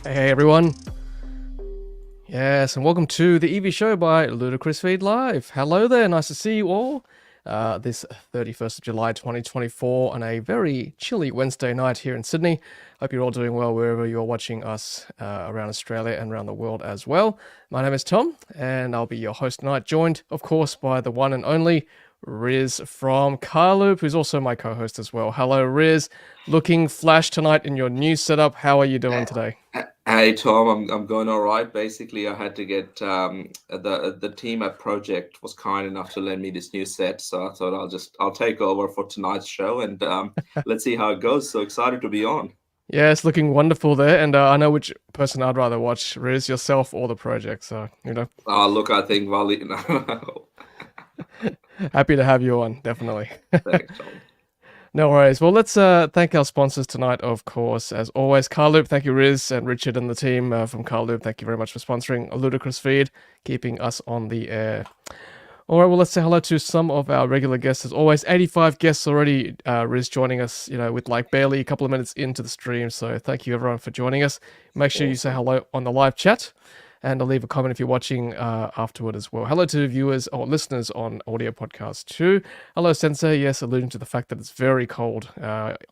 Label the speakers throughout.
Speaker 1: Hey everyone. Yes, and welcome to the EV show by Ludicrous Feed Live. Hello there, nice to see you all. This 31st of July 2024 on a very chilly Wednesday night here in Sydney. Hope you're all doing well wherever you're watching us around Australia and around the world as well. My name is Tom, and I'll be your host tonight, joined, of course, by the one and only Riz from Carloop, who's also my co-host as well. Hello, Riz. Looking flash tonight in your new setup. How are you doing today?
Speaker 2: Hey Tom, I'm going all right. Basically, I had to get the team at Project was kind enough to lend me this new set, so I thought I'll take over for tonight's show and let's see how it goes. So excited to be on.
Speaker 1: Yeah, it's looking wonderful there, and I know which person I'd rather watch, Riz, yourself or the project, so,
Speaker 2: Look, I think Vali.
Speaker 1: Happy to have you on, definitely.
Speaker 2: Thanks, Tom.
Speaker 1: No worries. Well, let's thank our sponsors tonight, of course. As always, Carloop. Thank you, Riz and Richard and the team from Carloop. Thank you very much for sponsoring a Ludicrous Feed, keeping us on the air. All right, well, let's say hello to some of our regular guests. As always, 85 guests already, Riz joining us, with like barely a couple of minutes into the stream. So thank you, everyone, for joining us. Make sure you say hello on the live chat. And I'll leave a comment if you're watching afterward as well. Hello to viewers or listeners on audio podcast too. Hello, Sensei. Yes, alluding to the fact that it's very cold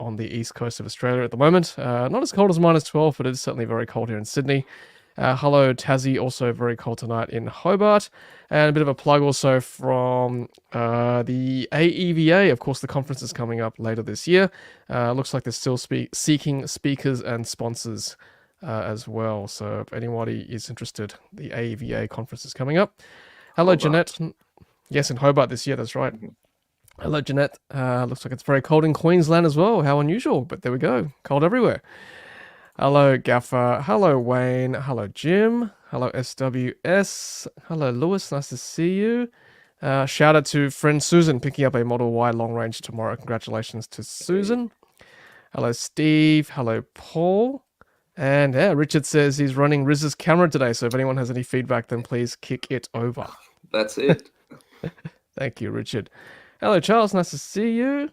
Speaker 1: on the east coast of Australia at the moment. Not as cold as -12, but it is certainly very cold here in Sydney. Hello, Tassie. Also very cold tonight in Hobart. And a bit of a plug also from the AEVA. Of course, the conference is coming up later this year. Looks like they're still seeking speakers and sponsors as well. So if anybody is interested, the AEVA conference is coming up. Hello, Hobart. Jeanette. Yes, in Hobart this year, that's right. Hello, Jeanette. Looks like it's very cold in Queensland as well. How unusual, but there we go. Cold everywhere. Hello, Gaffer. Hello, Wayne. Hello, Jim. Hello, SWS. Hello, Lewis. Nice to see you. Shout out to friend Susan picking up a Model Y long range tomorrow. Congratulations to Susan. Hello, Steve. Hello, Paul. And yeah, Richard says he's running Riz's camera today, so if anyone has any feedback, then please kick it over.
Speaker 2: That's it.
Speaker 1: Thank you, Richard. Hello, Charles. Nice to see you.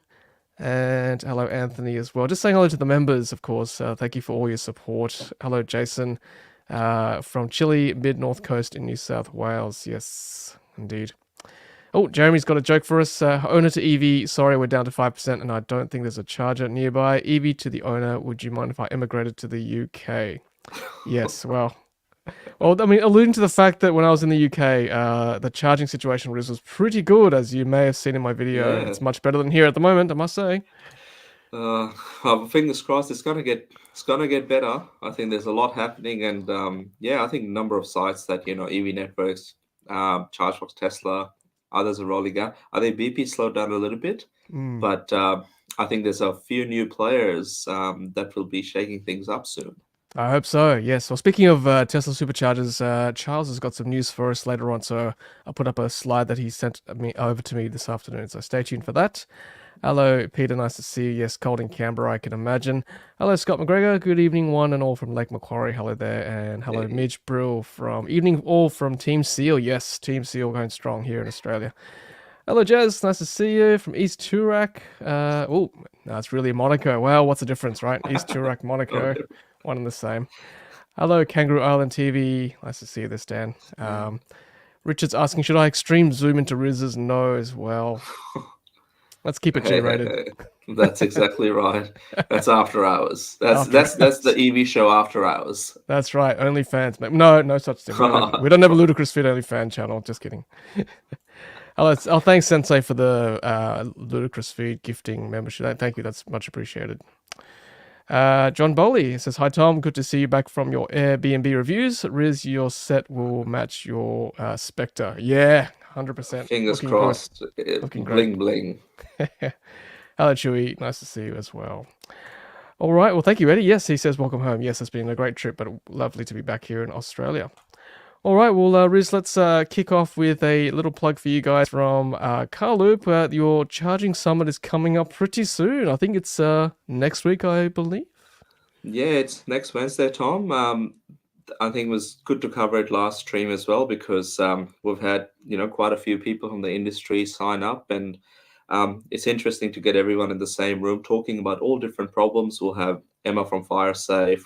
Speaker 1: And hello, Anthony, as well. Just saying hello to the members, of course. Thank you for all your support. Hello, Jason from Chile, mid-north coast in New South Wales. Yes, indeed. Oh, Jeremy's got a joke for us. Owner to EV, sorry, we're down to 5%, and I don't think there's a charger nearby. EV to the owner, would you mind if I immigrated to the UK? Yes, well, I mean, alluding to the fact that when I was in the UK, the charging situation was pretty good, as you may have seen in my video. Yeah. It's much better than here at the moment, I must say.
Speaker 2: Fingers crossed, it's gonna get better. I think there's a lot happening, and I think a number of sites that EV networks, ChargeBox, Tesla. Others are rolling out. I think BP slowed down a little bit, but I think there's a few new players that will be shaking things up soon.
Speaker 1: I hope so, yes. Well, speaking of Tesla Superchargers, Charles has got some news for us later on, so I'll put up a slide that he sent over to me this afternoon, so stay tuned for that. Hello, Peter, nice to see you. Yes, cold in Canberra, I can imagine. Hello, Scott McGregor. Good evening, one and all from Lake Macquarie. Hello there. And hello, Midge Brill from Evening All from Team Seal. Yes, Team Seal going strong here in Australia. Hello, Jazz. Nice to see you from East Toorak. No, it's really Monaco. Wow, what's the difference, right? East Toorak, Monaco, one and the same. Hello, Kangaroo Island TV. Nice to see you there, Stan. Richard's asking, should I extreme zoom into Riz's nose? Well... Let's keep it G-rated.
Speaker 2: Hey. That's exactly right. That's after hours. That's the EV show after hours.
Speaker 1: That's right. Only fans. No such thing. We don't have a Ludicrous Feed Only fan channel. Just kidding. I'll thank Sensei for the Ludicrous Feed gifting membership. Thank you. That's much appreciated. John Bowley says, hi, Tom. Good to see you back from your Airbnb reviews. Riz, your set will match your Spectre. Yeah. 100%.
Speaker 2: Fingers crossed.
Speaker 1: Looking
Speaker 2: bling, bling.
Speaker 1: Hello, Chewy. Nice to see you as well. All right. Well, thank you, Eddie. Yes, he says, welcome home. Yes, it's been a great trip, but lovely to be back here in Australia. All right. Well, Riz, let's kick off with a little plug for you guys from Carloop. Your charging summit is coming up pretty soon. I think it's next week, I believe.
Speaker 2: Yeah, it's next Wednesday, Tom. I think it was good to cover it last stream as well, because we've had quite a few people from the industry sign up, and it's interesting to get everyone in the same room talking about all different problems. We'll have Emma from FireSafe,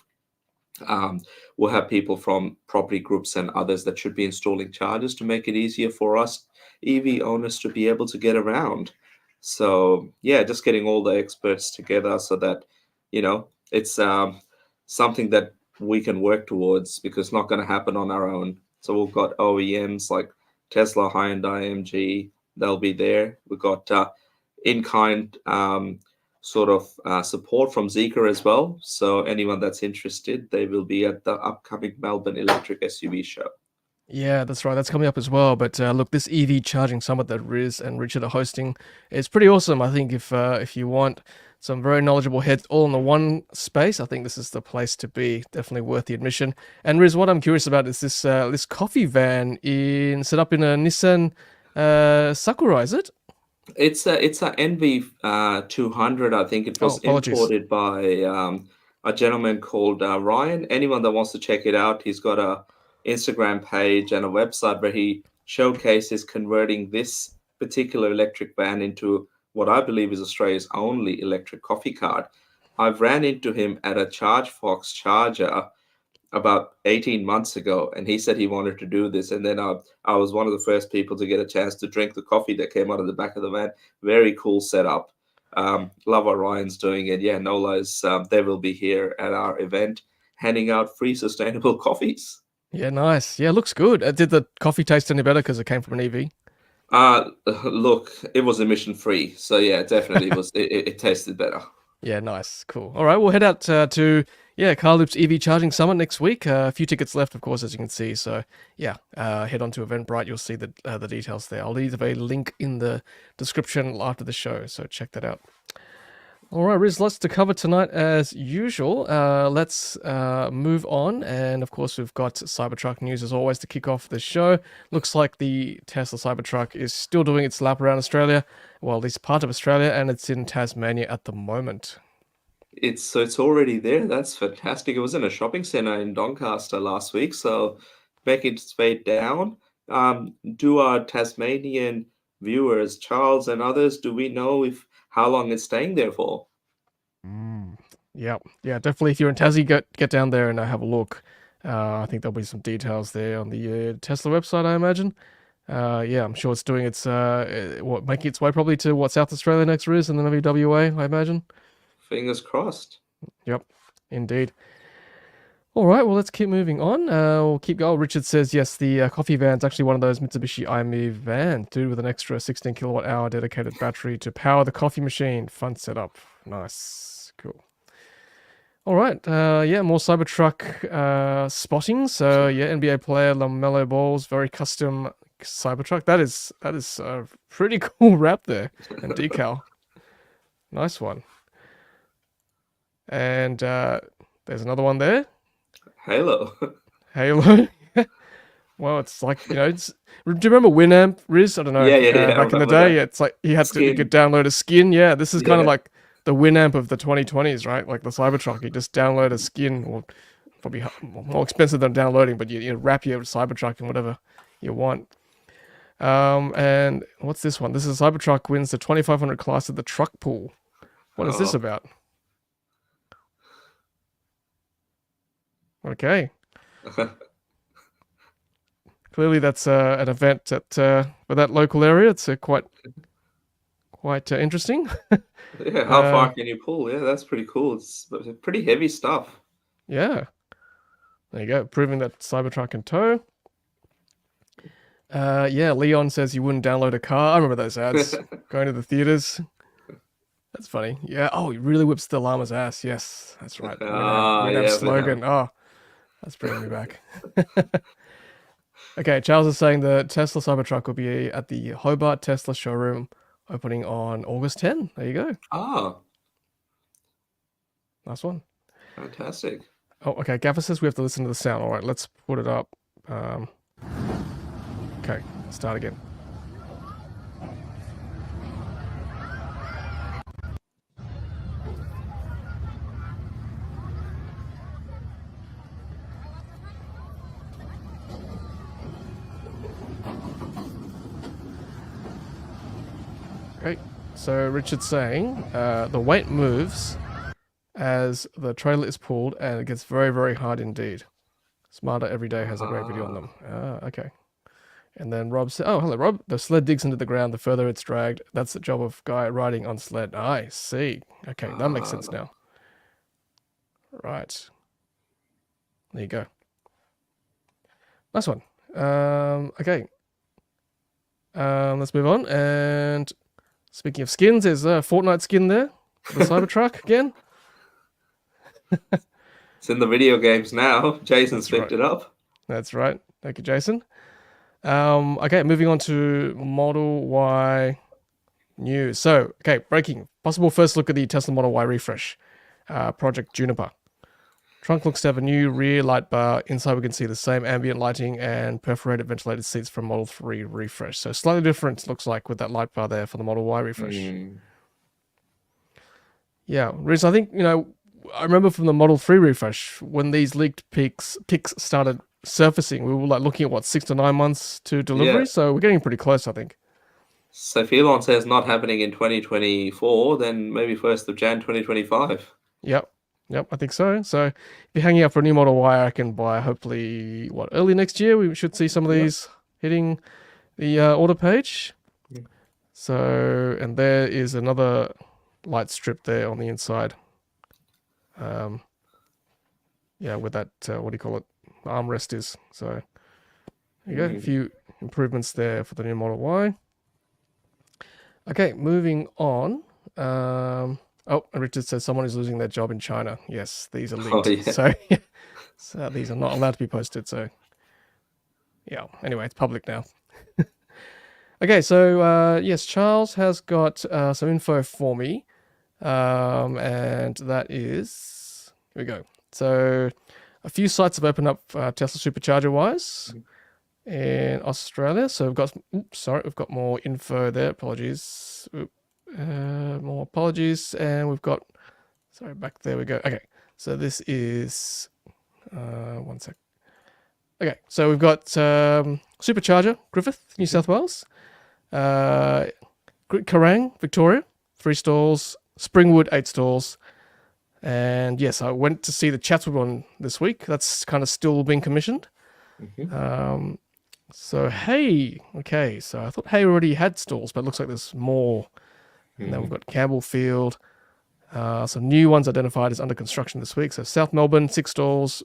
Speaker 2: We'll have people from property groups and others that should be installing chargers to make it easier for us EV owners to be able to get around. So yeah, just getting all the experts together so that it's something that we can work towards, because it's not going to happen on our own. So we've got OEMs like Tesla, Hyundai, MG. They'll be there. We've got in-kind support from ZEEKR as well. So anyone that's interested, they will be at the upcoming Melbourne Electric SUV show.
Speaker 1: Yeah, that's right. That's coming up as well. But look, this EV charging summit that Riz and Richard are hosting is pretty awesome. I think if you want some very knowledgeable heads all in the one space, I think this is the place to be. Definitely worth the admission. And Riz, what I'm curious about is this coffee van set up in a Nissan Sakura, is it?
Speaker 2: It's a NV 200. I think it was imported by a gentleman called Ryan. Anyone that wants to check it out, he's got a Instagram page and a website where he showcases converting this particular electric van into what I believe is Australia's only electric coffee cart. I've ran into him at a ChargeFox charger about 18 months ago, and he said he wanted to do this. And then I was one of the first people to get a chance to drink the coffee that came out of the back of the van. Very cool setup. Love what Ryan's doing. And yeah, Nola's, they will be here at our event handing out free sustainable coffees.
Speaker 1: Yeah, nice. Yeah, looks good. Did the coffee taste any better because it came from an EV?
Speaker 2: Look, it was emission free. So yeah, definitely it tasted better.
Speaker 1: Yeah, nice. Cool. All right, we'll head out to Carloop's EV Charging Summit next week. A few tickets left, of course, as you can see. So yeah, head on to Eventbrite. You'll see the details there. I'll leave a link in the description after the show, so check that out. All right, Riz, lots to cover tonight as usual. Let's move on. And of course, we've got Cybertruck news as always to kick off the show. Looks like the Tesla Cybertruck is still doing its lap around Australia. Well, at least part of Australia, and it's in Tasmania at the moment.
Speaker 2: It's already there. That's fantastic. It was in a shopping centre in Doncaster last week, so making its way down. Do our Tasmanian viewers, Charles and others, do we know how long it's staying there for?
Speaker 1: Yeah, definitely. If you're in Tassie, get down there and have a look. I think there'll be some details there on the Tesla website, I imagine. Yeah, I'm sure it's doing making its way probably to South Australia next, Riz, and then maybe WA, I imagine.
Speaker 2: Fingers crossed.
Speaker 1: Yep, indeed. All right, well, let's keep moving on. We'll keep going. Richard says, yes, the coffee van's actually one of those Mitsubishi IME vans, dude, with an extra 16 kilowatt hour dedicated battery to power the coffee machine. Fun setup. Nice. Cool. All right. Yeah, more Cybertruck spotting. So yeah, NBA player LaMelo Ball's very custom Cybertruck. That is a pretty cool wrap there and decal. Nice one. And there's another one there.
Speaker 2: Halo.
Speaker 1: Well, it's like, do you remember Winamp, Riz? I don't know.
Speaker 2: Yeah.
Speaker 1: Back in the day, it's like you could download a skin. Yeah, this is kind of like the Winamp of the 2020s, right? Like the Cybertruck, you just download a skin, or probably more expensive than downloading, but you wrap your Cybertruck in whatever you want. And what's this one? This is Cybertruck wins the 2500 class at the truck pool. What is this about? Okay. Clearly, that's an event for that local area. It's quite interesting.
Speaker 2: Yeah, how far can you pull? Yeah, that's pretty cool. It's pretty heavy stuff.
Speaker 1: Yeah. There you go. Proving that Cybertruck can tow. Yeah, Leon says you wouldn't download a car. I remember those ads. Going to the theaters. That's funny. Yeah. Oh, he really whips the llama's ass. Yes, that's right. Winamp slogan. Oh, that's bringing me back. Okay, Charles is saying the Tesla Cybertruck will be at the Hobart Tesla showroom opening on August 10. There you go.
Speaker 2: Ah.
Speaker 1: Nice one.
Speaker 2: Fantastic.
Speaker 1: Oh, okay. Gaffer says we have to listen to the sound. All right, let's put it up. Okay, start again. Okay, so Richard's saying the weight moves as the trailer is pulled and it gets very, very hard indeed. Smarter Every Day has a great video on them. Okay. And then Rob said, oh, hello, Rob. The sled digs into the ground the further it's dragged. That's the job of guy riding on sled. I see. Okay, that makes sense now. Right. There you go. Nice one. Okay. Let's move on. And speaking of skins, there's a Fortnite skin there. The Cybertruck again.
Speaker 2: It's in the video games now. Jason's picked it up.
Speaker 1: That's right. Thank you, Jason. Okay, moving on to Model Y news. So, okay, breaking. Possible first look at the Tesla Model Y refresh. Project Juniper. Trunk looks to have a new rear light bar. Inside we can see the same ambient lighting and perforated ventilated seats from Model 3 refresh. So slightly different, looks like, with that light bar there for the Model Y refresh. Yeah, Riz, I think, I remember from the Model 3 refresh, when these leaked pics started surfacing, we were like looking at, 6 to 9 months to delivery? Yeah. So we're getting pretty close, I think.
Speaker 2: So if Elon says not happening in 2024, then maybe 1st of Jan 2025.
Speaker 1: Yep, I think so. So if you're hanging out for a new Model Y, I can buy hopefully, early next year, we should see some of these hitting the order page. Yeah. So, and there is another light strip there on the inside. With that, what do you call it? Armrest is. So there you go. A few improvements there for the new Model Y. Okay, moving on. And Richard says someone is losing their job in China. Yes, these are leaked. So these are not allowed to be posted. So yeah, anyway, it's public now. Okay, so yes, Charles has got some info for me. And that is, here we go. So a few sites have opened up Tesla Supercharger wise in Australia. So we've got more info there. Apologies. More apologies. And we've got, back there we go. Okay, so this is, one sec. Okay, so we've got Supercharger, Griffith, New South Wales. Kerrang, Victoria, 3 stalls. Springwood, 8 stalls. And yes, I went to see the Chatswood one this week. That's kind of still being commissioned. So Hay, okay. So I thought Hay already had stalls, but it looks like there's more. And then we've got Campbellfield. Some new ones identified as under construction this week. So South Melbourne, 6 stalls.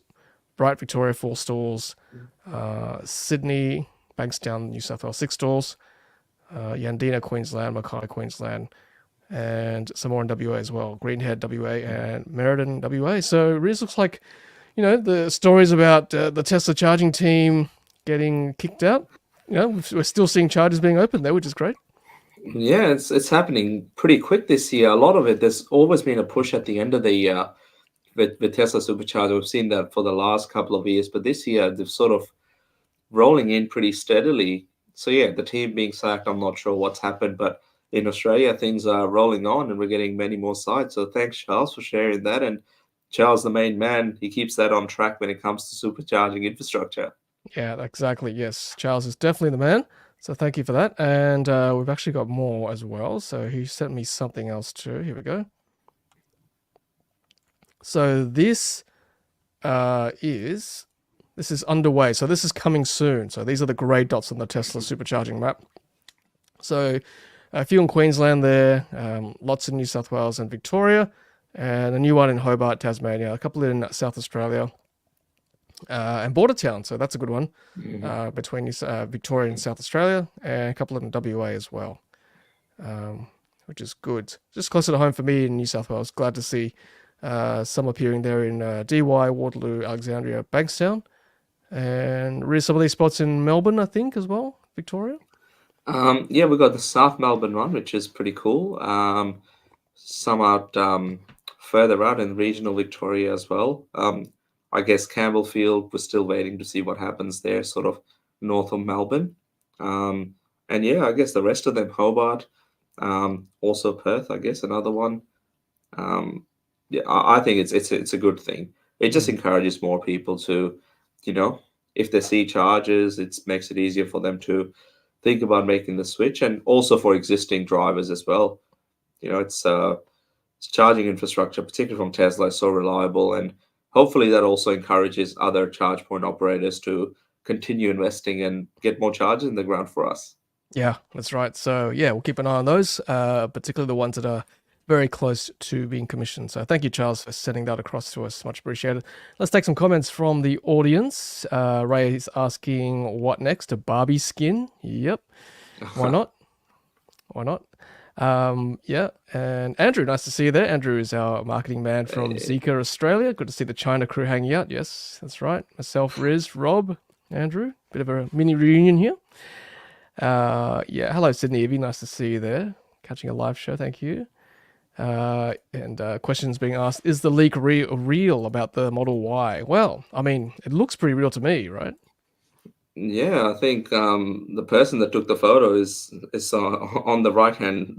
Speaker 1: Bright, Victoria, 4 stalls. Sydney, Bankstown, New South Wales, 6 stalls. Yandina, Queensland, Mackay, Queensland. And some more in WA as well. Greenhead, WA, and Meriden, WA. So it really looks like, the stories about the Tesla charging team getting kicked out. We're still seeing chargers being opened there, which is great.
Speaker 2: Yeah, it's happening pretty quick this year. A lot of it, there's always been a push at the end of the year with Tesla Supercharger. We've seen that for the last couple of years, but this year they've sort of rolling in pretty steadily. So yeah, the team being sacked, I'm not sure what's happened, but in Australia, things are rolling on and we're getting many more sites. So thanks, Charles, for sharing that. And Charles, the main man, he keeps that on track when it comes to supercharging infrastructure.
Speaker 1: Yeah, exactly. Yes, Charles is definitely the man. So thank you for that. And we've actually got more as well. So he sent me something else too. Here we go. So this is underway. So this is coming soon. So these are the grey dots on the Tesla supercharging map. So a few in Queensland there, lots in New South Wales and Victoria, and a new one in Hobart, Tasmania, a couple in South Australia, and Bordertown, so that's a good one, between Victoria and South Australia, and a couple in WA as well, which is good. Just closer to home for me in New South Wales. Glad to see some appearing there in DY, Waterloo, Alexandria, Bankstown, and really some of these spots in Melbourne, I think, as well, Victoria.
Speaker 2: Yeah, we've got the South Melbourne one, which is pretty cool. Some out further out in regional Victoria as well. I guess Campbellfield, we're still waiting to see what happens there, sort of north of Melbourne. And yeah, I guess the rest of them, Hobart, also Perth, I guess, another one. Yeah, I think it's a good thing. It just encourages more people to, if they see charges, it makes it easier for them to think about making the switch, and also for existing drivers as well. It's charging infrastructure, particularly from Tesla, is so reliable, and hopefully that also encourages other charge point operators to continue investing and get more chargers in the ground for us.
Speaker 1: Yeah, that's right. So yeah, we'll keep an eye on those, particularly the ones that are very close to being commissioned. So thank you, Charles, for sending that across to us. Much appreciated. Let's take some comments from the audience. Ray is asking, what next? A Barbie skin? Yep. Why not? Why not? Yeah. And Andrew, nice to see you there. Andrew is our marketing man from ZEEKR Australia. Good to see the China crew hanging out. Yes, that's right. Myself, Riz, Rob, Andrew. Bit of a mini reunion here. Yeah. Hello, Sydney Evie. Nice to see you there. Catching a live show. Thank you. And questions being asked, is the leak real about the Model Y? Well, I mean, it looks pretty real to me, right?
Speaker 2: Yeah, I think the person that took the photo is on the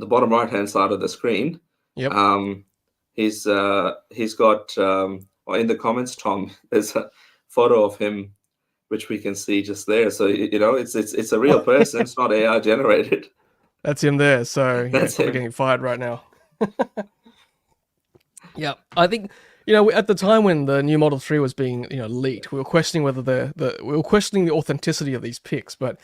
Speaker 2: bottom right hand side of the screen.
Speaker 1: Yep.
Speaker 2: He's got or in the comments, Tom, there's a photo of him which we can see just there. So it's a real person. It's not AI generated.
Speaker 1: That's him there. So
Speaker 2: That's
Speaker 1: probably
Speaker 2: him.
Speaker 1: getting fired right now. Yeah, I think at the time when the new Model 3 was being leaked, we were questioning whether we were questioning the authenticity of these pics. But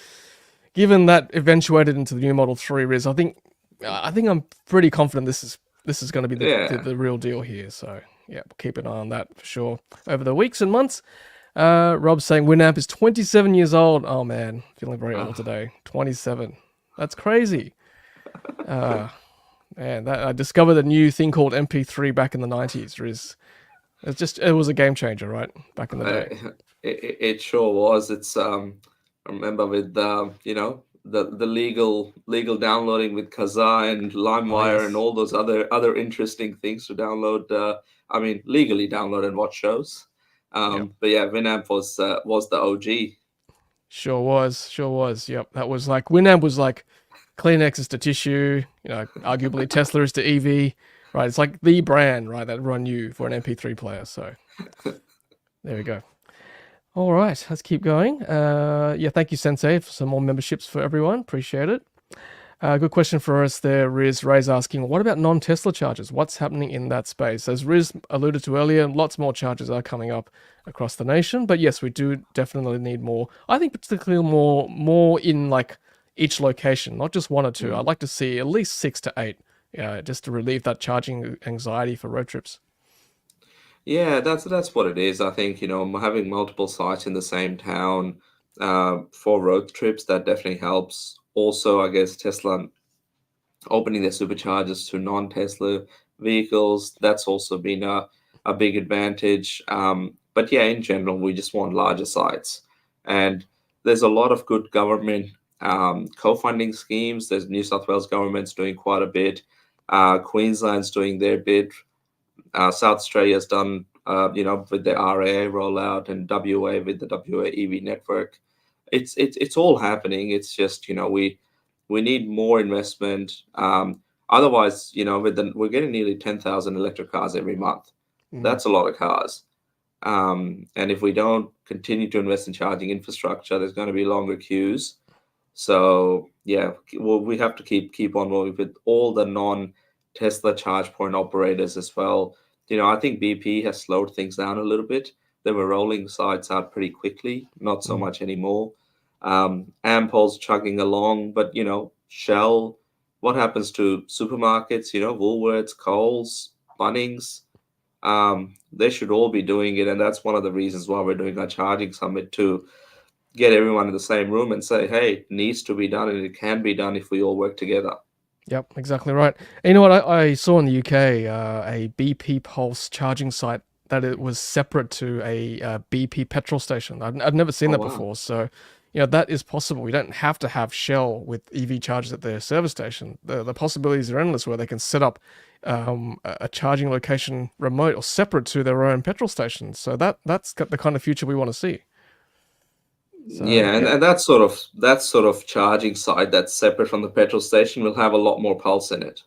Speaker 1: given that eventuated into the new Model 3, Riz, I think I'm pretty confident this is going to be the real deal here. So yeah, we'll keep an eye on that for sure over the weeks and months. Rob's saying Winamp is 27 years old. Oh man, feeling very old today. 27. That's crazy. Man, I discovered a new thing called MP3 back in the 90s, Riz. It was a game changer, right? Back in the day.
Speaker 2: It sure was. It's I remember with the legal downloading with Kazaa and LimeWire and all those other interesting things to download. I mean, legally download and watch shows. But yeah, Winamp was the OG. Sure
Speaker 1: was. Yep, that was like Winamp was like Kleenex is to tissue, arguably Tesla is to EV, right? It's like the brand, right, that everyone knew for an MP3 player. So there we go. All right, let's keep going. Yeah, thank you, Sensei, for some more memberships for everyone. Appreciate it. Good question for us there, Riz. Ray's asking, what about non-Tesla chargers? What's happening in that space? As Riz alluded to earlier, lots more chargers are coming up across the nation. But yes, we do definitely need more. I think particularly more in like each location, not just one or two. I'd like to see at least 6 to 8, just to relieve that charging anxiety for road trips.
Speaker 2: Yeah, that's what it is. I think having multiple sites in the same town for road trips, that definitely helps. Also, I guess Tesla opening their superchargers to non-Tesla vehicles, that's also been a big advantage. But yeah, in general, we just want larger sites, and there's a lot of good government co-funding schemes. There's New South Wales government's doing quite a bit. Queensland's doing their bit. South Australia's done, with the RAA rollout, and WA with the WA EV network. It's all happening. It's just we need more investment. Otherwise, we're getting nearly 10,000 electric cars every month. That's a lot of cars. And if we don't continue to invest in charging infrastructure, there's going to be longer queues. So yeah, we have to keep on moving with all the non-Tesla charge point operators as well. I think BP has slowed things down a little bit. They were rolling sites out pretty quickly, not so much anymore. Ampol's chugging along, but Shell, what happens to supermarkets? Woolworths, Coles, Bunnings, they should all be doing it, and that's one of the reasons why we're doing our charging summit, to get everyone in the same room and say, hey, it needs to be done, and it can be done if we all work together.
Speaker 1: Yep, exactly right. And you know what? I saw in the UK a BP Pulse charging site that it was separate to a BP petrol station. I'd never seen that before. So, that is possible. You don't have to have Shell with EV chargers at their service station. The possibilities are endless, where they can set up a charging location remote or separate to their own petrol station. So that's the kind of future we want to see.
Speaker 2: So, and that sort of charging site that's separate from the petrol station will have a lot more pulse in it.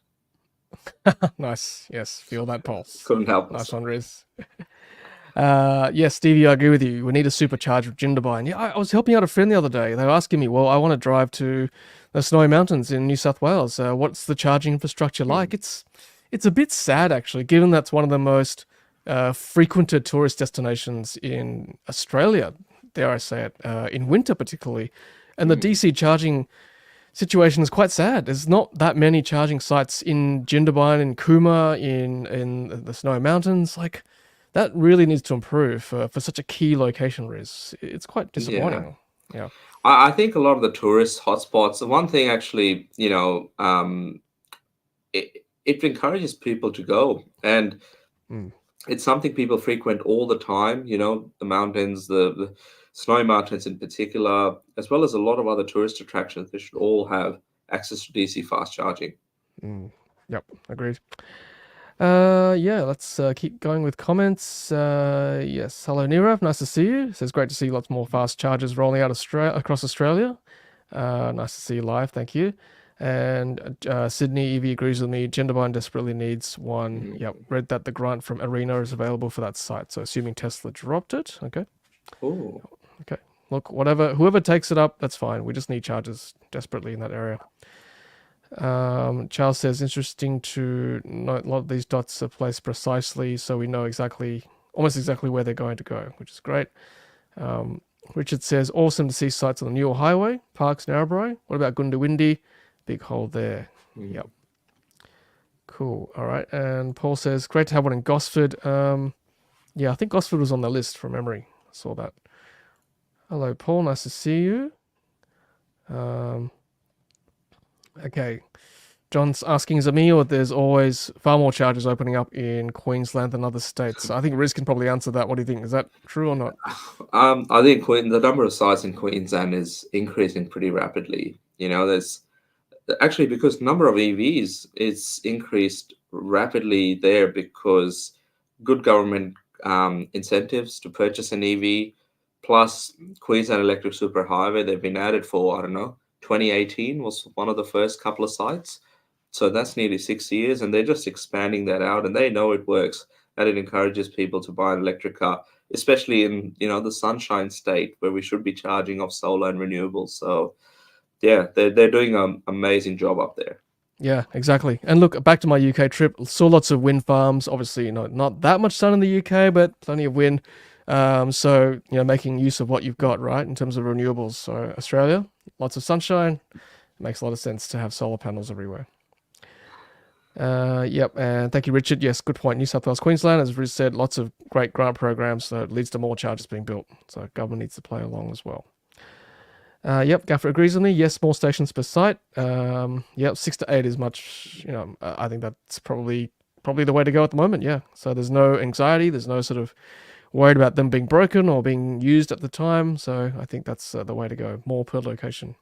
Speaker 1: Nice. Yes, feel that pulse.
Speaker 2: Couldn't help
Speaker 1: Nice one, Riz. Yes, Stevie, I agree with you. We need a supercharger of Juniper. And yeah, I was helping out a friend the other day. They were asking me, well, I want to drive to the Snowy Mountains in New South Wales. What's the charging infrastructure like? It's it's a bit sad actually, given that's one of the most frequented tourist destinations in Australia, dare I say it, in winter particularly. And the DC charging situation is quite sad. There's not that many charging sites in Jindabyne, in Cooma, in the Snowy Mountains. Like, that really needs to improve for such a key location, Riz. It's quite disappointing. Yeah.
Speaker 2: I think a lot of the tourist hotspots, the one thing actually, it encourages people to go. And it's something people frequent all the time, the mountains, the snowy mountains in particular, as well as a lot of other tourist attractions. They should all have access to DC fast charging.
Speaker 1: Yep, agreed. Let's keep going with comments. Yes, hello Nirav, nice to see you. It says great to see lots more fast chargers rolling out across Australia. Nice to see you live, thank you. And Sydney EV agrees with me. Jindabyne desperately needs one. Yep, read that the grant from Arena is available for that site. So assuming Tesla dropped it, okay.
Speaker 2: Oh.
Speaker 1: Okay. Look, whoever takes it up, that's fine. We just need chargers desperately in that area. Charles says, interesting to note a lot of these dots are placed precisely so we know almost exactly where they're going to go, which is great. Richard says, awesome to see sites on the Newell Highway, Parks, Narrabri. What about Goondiwindi? Big hole there. Yep. Cool. All right. And Paul says, great to have one in Gosford. I think Gosford was on the list from memory. I saw that. Hello, Paul. Nice to see you. Okay. John's asking, is it me or there's always far more chargers opening up in Queensland than other states? I think Riz can probably answer that. What do you think? Is that true or not?
Speaker 2: I think the number of sites in Queensland is increasing pretty rapidly. There's actually, because number of EVs is increased rapidly there because good government incentives to purchase an EV, plus Queensland Electric Superhighway, they've been added for, 2018 was one of the first couple of sites. So that's nearly 6 years, and they're just expanding that out, and they know it works, and it encourages people to buy an electric car, especially in, the Sunshine State where we should be charging off solar and renewables. So yeah, they're doing an amazing job up there.
Speaker 1: Yeah, exactly. And look, back to my UK trip, saw lots of wind farms. Obviously, not that much sun in the UK, but plenty of wind. So, making use of what you've got, right, in terms of renewables. So Australia, lots of sunshine. It makes a lot of sense to have solar panels everywhere. Yep, and thank you, Richard. Yes, good point. New South Wales, Queensland, as Riz said, lots of great grant programs, so it leads to more chargers being built. So government needs to play along as well. Yep, Gaffer agrees with me. Yes, more stations per site. 6 to 8 is much, I think that's probably the way to go at the moment, yeah. So there's no anxiety, there's no sort of worried about them being broken or being used at the time. So I think that's the way to go, more per location.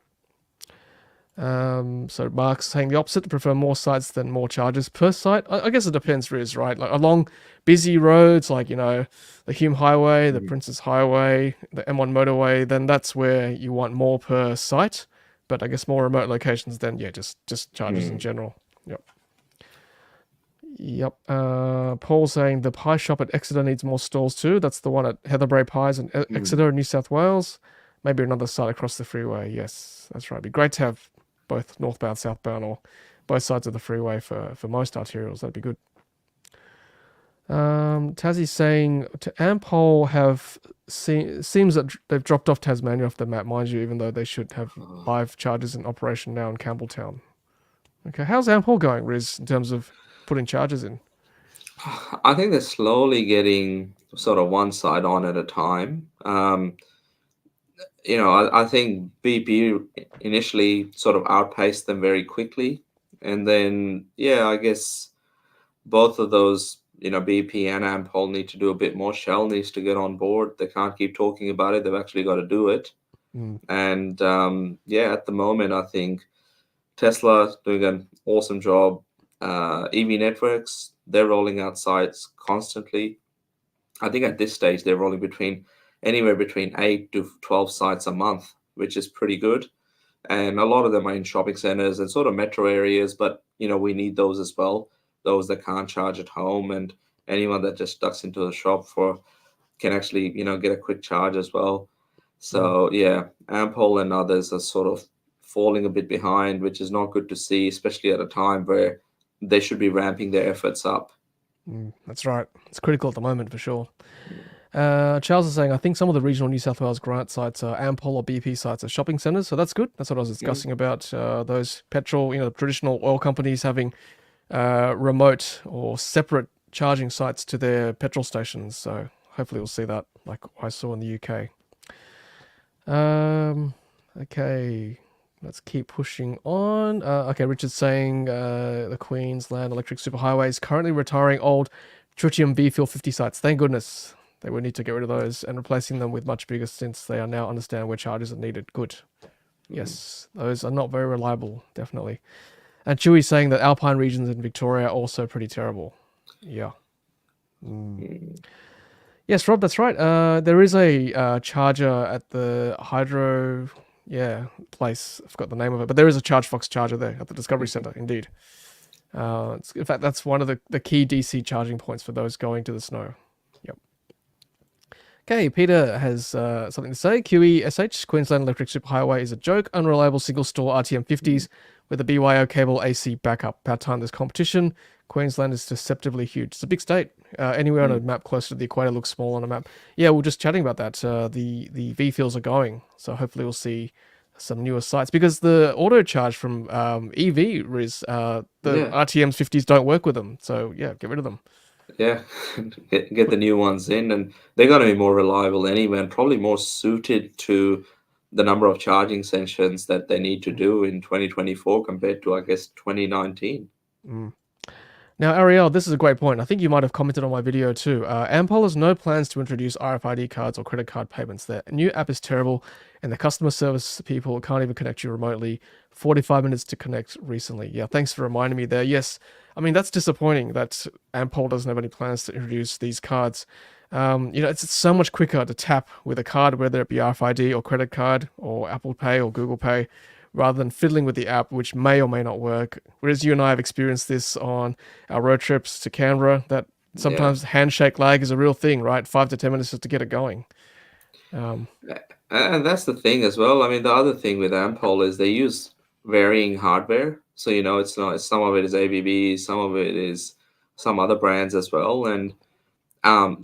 Speaker 1: So Mark's saying the opposite, to prefer more sites than more chargers per site. I guess it depends, Riz, right? Like along busy roads, like, the Hume Highway, the Princess Highway, the M1 motorway, then that's where you want more per site. But I guess more remote locations, then yeah, just chargers in general. Yep. Paul saying the pie shop at Exeter needs more stalls too. That's the one at Heatherbrae Pies in Exeter, New South Wales. Maybe another site across the freeway. Yes, that's right. It'd be great to have both northbound, southbound, or both sides of the freeway for most arterials. That'd be good. Tassie's saying to Ampol seems that they've dropped off Tasmania off the map, mind you, even though they should have live chargers in operation now in Campbelltown. Okay, how's Ampol going, Riz, in terms of putting chargers in?
Speaker 2: I think they're slowly getting sort of one side on at a time. I think BP initially sort of outpaced them very quickly. And then, I guess both of those, BP and Ampol need to do a bit more. Shell needs to get on board. They can't keep talking about it. They've actually got to do it. And, at the moment, I think Tesla doing an awesome job. EV Networks, they're rolling out sites constantly. I think at this stage, they're rolling anywhere between 8 to 12 sites a month, which is pretty good. And a lot of them are in shopping centers and sort of metro areas, but, we need those as well. Those that can't charge at home, and anyone that just ducks into the shop can actually, get a quick charge as well. So, Ampol and others are sort of falling a bit behind, which is not good to see, especially at a time where they should be ramping their efforts up.
Speaker 1: That's right. It's critical at the moment for sure. Charles is saying, I think some of the regional New South Wales grant sites are Ampol or BP sites are shopping centres, so that's good. That's what I was discussing about those petrol, the traditional oil companies having remote or separate charging sites to their petrol stations. So hopefully we'll see that like I saw in the UK. Okay, let's keep pushing on. Okay, Richard's saying the Queensland Electric Superhighway is currently retiring old tritium V-fuel 50 sites. Thank goodness. They would need to get rid of those and replacing them with much bigger, since they are now understand where charges are needed. Good. Yes, those are not very reliable, definitely. And Chewy's saying that alpine regions in Victoria are also pretty terrible. Yeah. Yes, Rob, that's right. There is a charger at the hydro, place. I forgot the name of it, but there is a ChargeFox charger there at the Discovery Centre, indeed. In fact, that's one of the key DC charging points for those going to the snow. Yep. Okay, Peter has something to say. QESH, Queensland Electric Superhighway, is a joke. Unreliable single-store RTM 50s with a BYO cable AC backup. About time there's competition. Queensland is deceptively huge. It's a big state. Anywhere on a map closer to the equator looks small on a map. Yeah, we're just chatting about that. The V-fuels are going, so hopefully we'll see some newer sites, because the auto charge from EV, Riz, the RTMs 50s don't work with them. So yeah, get rid of them.
Speaker 2: Yeah, get the new ones in, and they're going to be more reliable anyway, and probably more suited to the number of charging sessions that they need to do in 2024 compared to, I guess, 2019.
Speaker 1: Now, Ariel, this is a great point. I think you might have commented on my video too. Ampol has no plans to introduce RFID cards or credit card payments. Their new app is terrible, and the customer service people can't even connect you remotely. 45 minutes to connect recently. Yeah, thanks for reminding me there. Yes, I mean, that's disappointing that Ampol doesn't have any plans to introduce these cards. It's so much quicker to tap with a card, whether it be RFID or credit card or Apple Pay or Google Pay, rather than fiddling with the app, which may or may not work. Whereas you and I have experienced this on our road trips to Canberra, that sometimes handshake lag is a real thing, right? 5 to 10 minutes just to get it going.
Speaker 2: And that's the thing as well. I mean, the other thing with Ampol is they use varying hardware. So, it's not, some of it is ABB, some of it is some other brands as well. And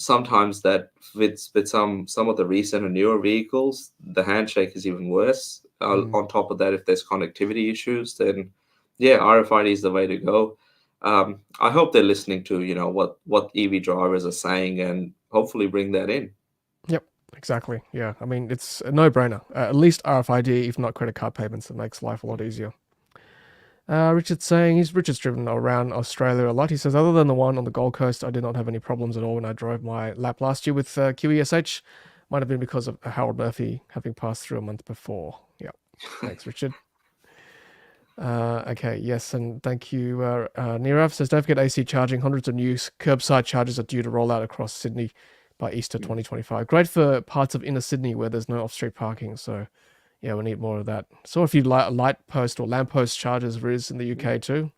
Speaker 2: sometimes that with some of the recent and newer vehicles, the handshake is even worse. On top of that, if there's connectivity issues, then RFID is the way to go. I hope they're listening to what EV drivers are saying, and hopefully bring that in.
Speaker 1: Yep, exactly. Yeah, I mean, it's a no-brainer. At least RFID, if not credit card payments, it makes life a lot easier. Richard's saying Richard's driven around Australia a lot. He says, other than the one on the Gold Coast, I did not have any problems at all when I drove my lap last year with QESH. Might have been because of Harold Murphy having passed through a month before. Yeah, thanks, Richard. Okay, yes, and thank you. Nirav says, don't forget AC charging. Hundreds of new curbside chargers are due to roll out across Sydney by Easter 2025. Great for parts of inner Sydney where there's no off-street parking. So, yeah, we need more of that. Saw a few light post or lamppost chargers, Riz, in the UK too.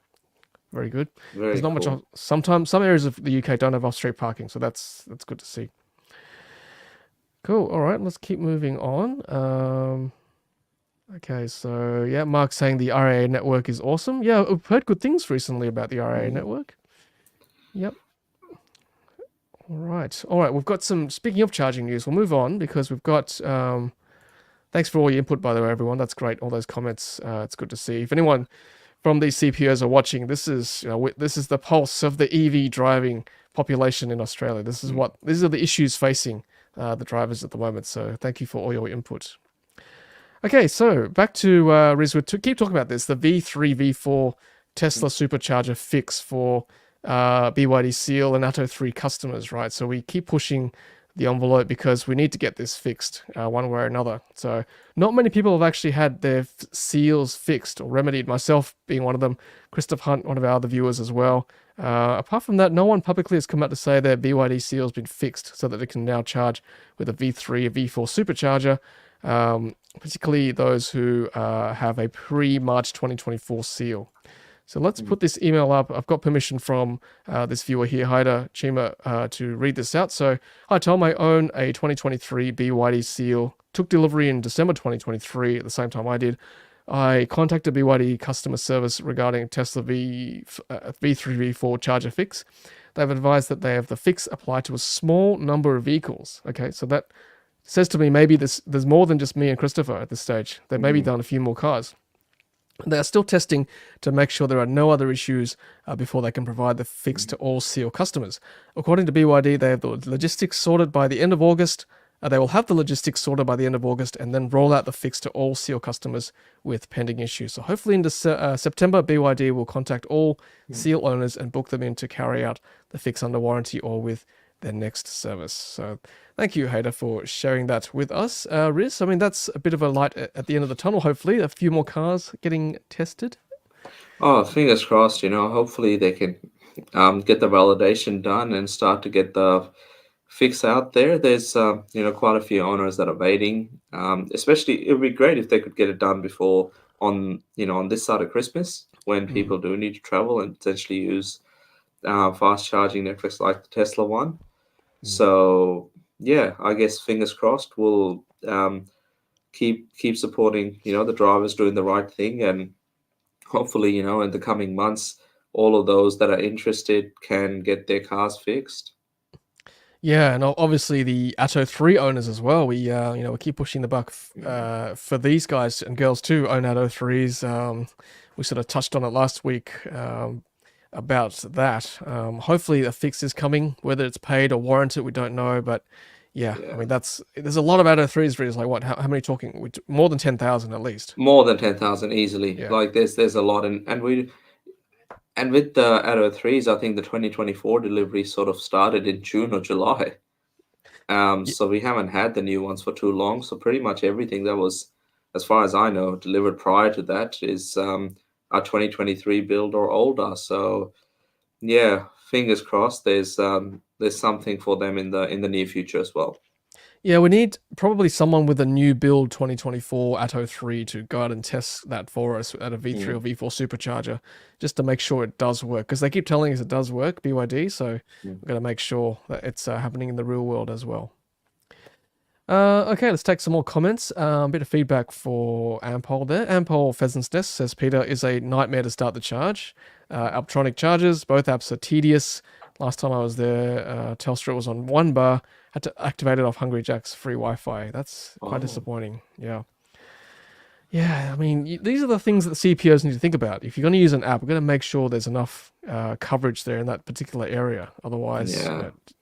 Speaker 1: Very good. There's not much. Sometimes some areas of the UK don't have off-street parking, so that's good to see. Cool. All right, let's keep moving on. Okay, so yeah, Mark's saying the RAA network is awesome. Yeah, I've heard good things recently about the RAA network. Yep. All right. We've got some. Speaking of charging news, we'll move on because we've got. Thanks for all your input, by the way, everyone. That's great. All those comments. It's good to see. If anyone from these CPOs are watching, this is the pulse of the EV driving population in Australia. These are the issues facing the drivers at the moment. So thank you for all your input. Okay, so back to Riz. We keep talking about this, the V3, V4 Tesla Supercharger fix for BYD Seal and Atto 3 customers, right? So we keep pushing the envelope because we need to get this fixed one way or another. So not many people have actually had their seals fixed or remedied, myself being one of them, Christoph Hunt, one of our other viewers as well. Apart from that, no one publicly has come out to say their BYD seal's been fixed so that it can now charge with a V3, a V4 supercharger, particularly those who have a pre-March 2024 seal. So let's put this email up. I've got permission from this viewer here, Haida Chima, to read this out. So, hi Tom, I own a 2023 BYD Seal. Took delivery in December 2023 at the same time I did. I contacted BYD customer service regarding Tesla V3 V4 charger fix. They've advised that they have the fix applied to a small number of vehicles. Okay, so that says to me maybe there's more than just me and Christopher at this stage. They've maybe done a few more cars. They are still testing to make sure there are no other issues before they can provide the fix to all seal customers. According to BYD, they have the logistics sorted by the end of August. They will have the logistics sorted by the end of August and then roll out the fix to all seal customers with pending issues. So hopefully in September, BYD will contact all seal owners and book them in to carry out the fix under warranty or with their next service. So thank you, Hader, for sharing that with us. Riz, I mean, that's a bit of a light at the end of the tunnel, hopefully. A few more cars getting tested.
Speaker 2: Oh, fingers crossed, hopefully they can get the validation done and start to get the fix out there. There's, quite a few owners that are waiting. Especially, it would be great if they could get it done before on this side of Christmas when people do need to travel and potentially use fast charging networks like the Tesla one. So yeah, I guess fingers crossed. We'll keep supporting the drivers doing the right thing, and hopefully in the coming months all of those that are interested can get their cars fixed.
Speaker 1: Yeah, and obviously the Atto 3 owners as well. We we keep pushing the buck for these guys and girls too own Atto 3s. We sort of touched on it last week about that. Hopefully a fix is coming, whether it's paid or warranted, we don't know. But yeah. I mean there's a lot of Atto 3s. Really, like what? How many talking? More than 10,000 at least.
Speaker 2: More than 10,000 easily.
Speaker 1: Yeah.
Speaker 2: Like there's a lot, and with the Atto 3s, I think the 2024 delivery sort of started in June or July. So we haven't had the new ones for too long. So pretty much everything that was, as far as I know, delivered prior to that is a 2023 build or older. So yeah, fingers crossed. There's something for them in the near future as well.
Speaker 1: Yeah, we need probably someone with a new build 2024 Atto 3 to go out and test that for us at a V3 or V4 supercharger, just to make sure it does work. Because they keep telling us it does work, BYD, so we've got to make sure that it's happening in the real world as well. Okay, let's take some more comments. A bit of feedback for Ampol there. Ampol Pheasant's Nest says, Peter, is a nightmare to start the charge. Uptronic chargers, both apps are tedious. Last time I was there, Telstra was on 1 bar. Had to activate it off Hungry Jack's free Wi-Fi. That's quite disappointing. Yeah. Yeah, I mean, these are the things that CPOs need to think about. If you're going to use an app, we're going to make sure there's enough coverage there in that particular area. Otherwise,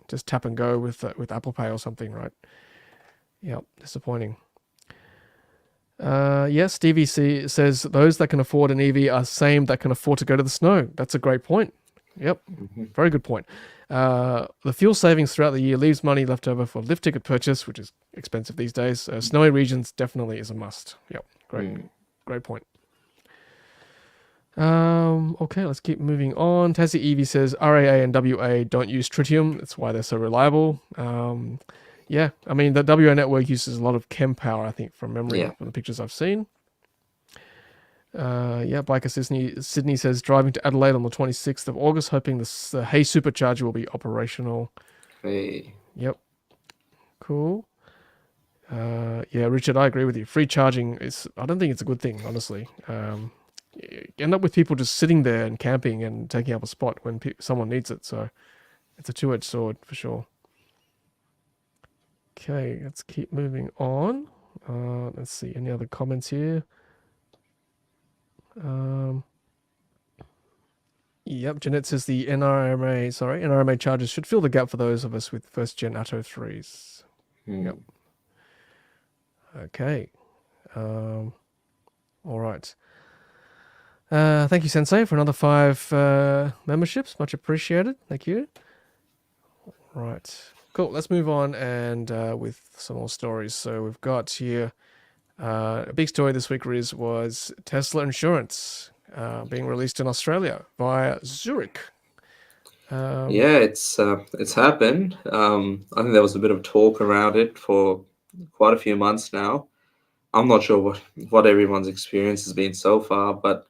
Speaker 1: just tap and go with Apple Pay or something, right? Yeah, disappointing. Yes, Stevie says, those that can afford an EV are the same that can afford to go to the snow. That's a great point. Yep, very good point. The fuel savings throughout the year leaves money left over for lift ticket purchase, which is expensive these days. Snowy regions definitely is a must. Yep, great point. Okay, let's keep moving on. Tassie Evie says, RAA and WA don't use tritium. That's why they're so reliable. Yeah, I mean, the WA network uses a lot of chem power, I think, from memory, from the pictures I've seen. Biker Sydney says, driving to Adelaide on the 26th of August, hoping the Hey Supercharger will be operational.
Speaker 2: Hey.
Speaker 1: Yep. Cool. Richard, I agree with you. Free charging I don't think it's a good thing, honestly. You end up with people just sitting there and camping and taking up a spot when someone needs it. So it's a two-edged sword for sure. Okay, let's keep moving on. Let's see, any other comments here? Jeanette says the NRMA chargers should fill the gap for those of us with first-gen Atto 3s. Yep. Okay. All right. Thank you, Sensei, for another 5 memberships. Much appreciated. Thank you. Right. Cool. Let's move on and with some more stories. So we've got here a big story this week, Riz, was Tesla insurance being released in Australia via Zurich.
Speaker 2: It's happened. I think there was a bit of talk around it for quite a few months now. I'm not sure what everyone's experience has been so far, but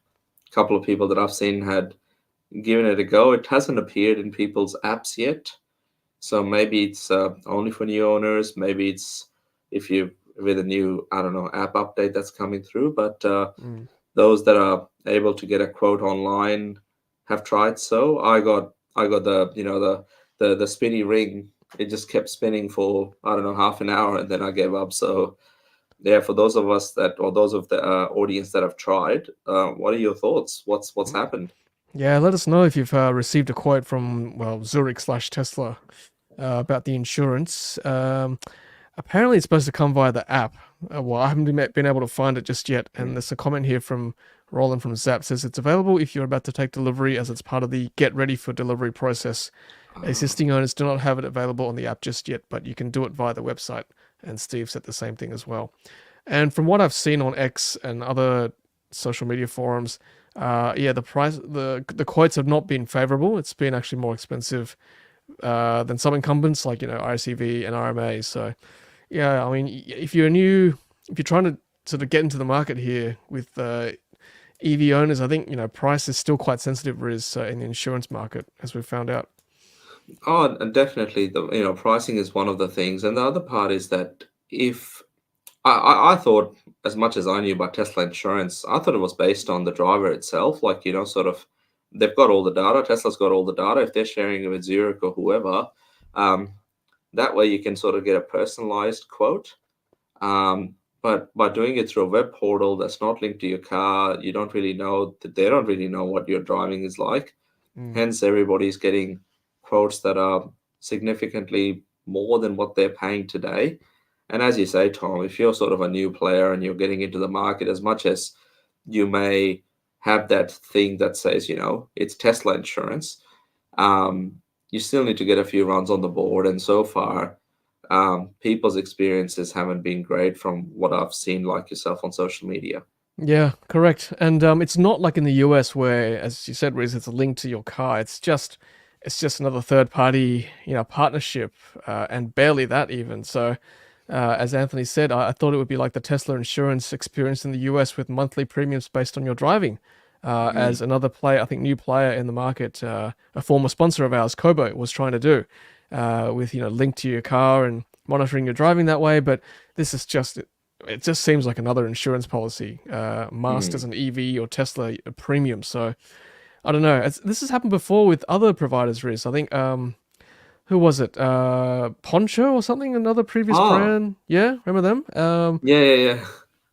Speaker 2: a couple of people that I've seen had given it a go. It hasn't appeared in people's apps yet. So maybe it's only for new owners. Maybe it's if you've with a new, I don't know, app update that's coming through. But
Speaker 1: Mm.
Speaker 2: those that are able to get a quote online have tried. So I got the, the spinny ring. It just kept spinning for, I don't know, half an hour, and then I gave up. So yeah, for those of us that, or those of the audience that have tried, what are your thoughts? What's happened?
Speaker 1: Yeah, let us know if you've received a quote from, well, Zurich/Tesla about the insurance. Apparently, it's supposed to come via the app. Well, I haven't been able to find it just yet. And there's a comment here from Roland from Zap, says it's available if you're about to take delivery, as it's part of the get ready for delivery process. Existing owners do not have it available on the app just yet, but you can do it via the website. And Steve said the same thing as well. And from what I've seen on X and other social media forums, yeah, the quotes have not been favorable. It's been actually more expensive than some incumbents like RCV and RMA. So yeah, I mean, if you're trying to sort of get into the market here with EV owners, I think price is still quite sensitive, Riz, in the insurance market, as we've found out.
Speaker 2: Oh, and definitely the pricing is one of the things, and the other part is that if I thought, as much as I knew about Tesla insurance, I thought it was based on the driver itself. Like, sort of, they've got all the data. Tesla's got all the data. If they're sharing it with Zurich or whoever, that way you can sort of get a personalized quote. But by doing it through a web portal that's not linked to your car, you don't really know that they don't really know what your driving is like. Hence, everybody's getting quotes that are significantly more than what they're paying today. And as you say, Tom, if you're sort of a new player and you're getting into the market, as much as you may have that thing that says, it's Tesla insurance, you still need to get a few runs on the board. And so far, people's experiences haven't been great from what I've seen, like yourself, on social media.
Speaker 1: Yeah, correct. And it's not like in the US where, as you said, Riz, it's a link to your car. It's just another third party, partnership, and barely that even. So, as Anthony said, I thought it would be like the Tesla insurance experience in the US with monthly premiums based on your driving. As another player, I think new player in the market, a former sponsor of ours, Kobo, was trying to do, with linked to your car and monitoring your driving that way. But this is it just seems like another insurance policy masked as an EV or Tesla premium. So I don't know. This has happened before with other providers, Riz. I think who was it? Poncho or something? Another previous brand. Yeah, remember them?
Speaker 2: Yeah.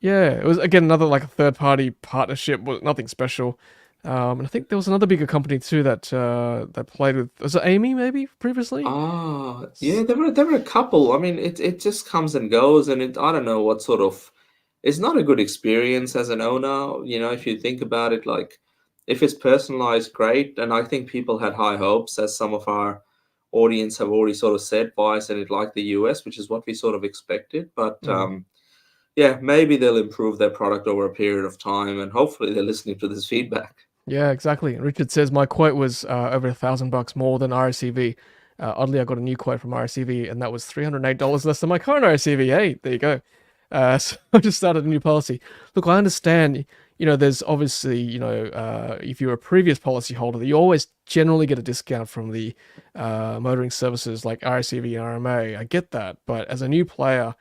Speaker 1: Yeah, it was again another like a third party partnership. Nothing special. And I think there was another bigger company too that played with. Was it Amy maybe previously?
Speaker 2: Yeah, there were a couple. I mean, it just comes and goes, and I don't know what sort of. It's not a good experience as an owner. If you think about it, like if it's personalized, great. And I think people had high hopes, as some of our audience have already sort of said, why isn't it like the US, which is what we sort of expected. But yeah, maybe they'll improve their product over a period of time, and hopefully they're listening to this feedback.
Speaker 1: Yeah, exactly. And Richard says my quote was over $1,000 more than RCV. Oddly, I got a new quote from RCV, and that was $308 less than my current RCV. Hey, there you go. So I just started a new policy. Look, I understand. There's obviously, if you're a previous policy holder, you always generally get a discount from the motoring services like RCV and RMA. I get that, but as a new player,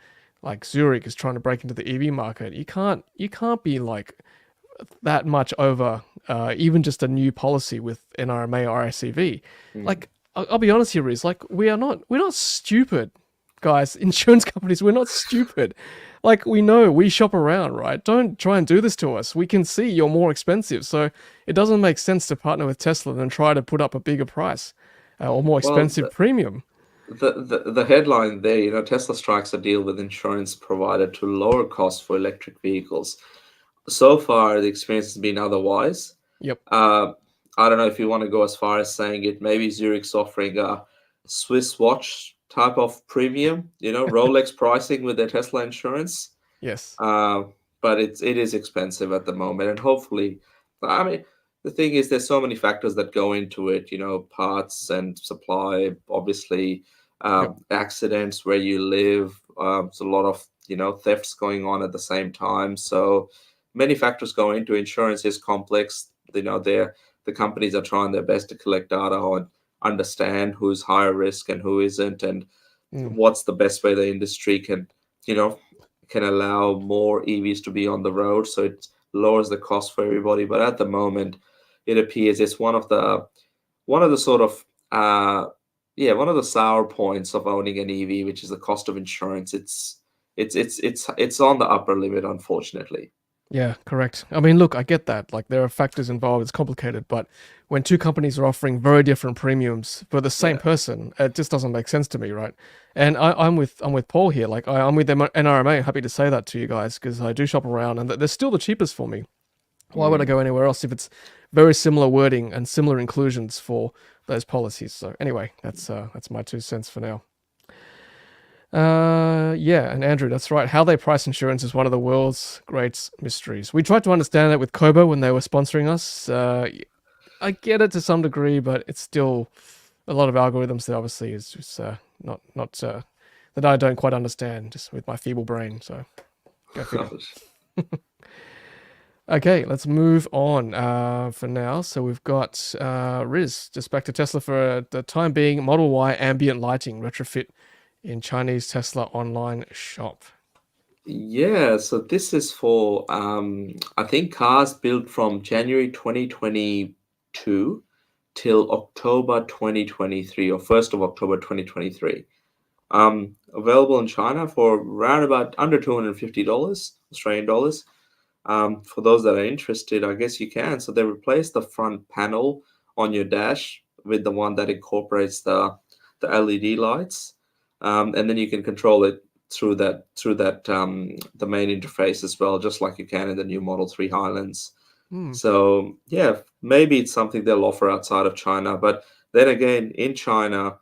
Speaker 1: like Zurich is trying to break into the EV market, you can't be like that much over even just a new policy with NRMA or RCV. Like, I'll be honest here, Riz, like we're not stupid, guys. Insurance companies, we're not stupid. Like, we shop around, right? Don't try and do this to us. We can see you're more expensive, so it doesn't make sense to partner with Tesla than try to put up a bigger price or more expensive premium.
Speaker 2: The headline there, Tesla strikes a deal with insurance provider to lower costs for electric vehicles. So far, the experience has been otherwise.
Speaker 1: Yep.
Speaker 2: I don't know if you want to go as far as saying it. Maybe Zurich's offering a Swiss watch type of premium, Rolex pricing with their Tesla insurance.
Speaker 1: Yes.
Speaker 2: But it is expensive at the moment, and hopefully, I mean, the thing is, there's so many factors that go into it. Parts and supply, obviously, accidents where you live. There's a lot of thefts going on at the same time. So many factors go into insurance. Is complex. The companies are trying their best to collect data and understand who's higher risk and who isn't, and what's the best way the industry can can allow more EVs to be on the road, so it lowers the cost for everybody. But at the moment, it appears it's one of the sort of one of the sour points of owning an EV, which is the cost of insurance. It's on the upper limit, unfortunately.
Speaker 1: Yeah, correct. I mean, look, I get that. Like, there are factors involved. It's complicated, but when two companies are offering very different premiums for the same person, it just doesn't make sense to me, right? And I'm with Paul here. Like, I'm with NRMA. Happy to say that to you guys because I do shop around, and they're still the cheapest for me. Why would I go anywhere else if it's very similar wording and similar inclusions for those policies? So anyway, that's my 2 cents for now. Yeah, and Andrew, that's right. How they price insurance is one of the world's great mysteries. We tried to understand it with Kobo when they were sponsoring us. I get it to some degree, but it's still a lot of algorithms that obviously is just not that I don't quite understand, just with my feeble brain. So go figure. Okay, let's move on for now. So we've got Riz, just back to Tesla for the time being. Model Y ambient lighting retrofit in Chinese Tesla online shop.
Speaker 2: Yeah, so this is for I think cars built from January 2022 till October 2023 or 1st of October 2023. Available in China for around about under $250 Australian dollars. For those that are interested, I guess you can. So they replaced the front panel on your dash with the one that incorporates the LED lights. And then you can control it through that the main interface as well, just like you can in the new Model 3 Highlands. So yeah, maybe it's something they'll offer outside of China. But then again, in China,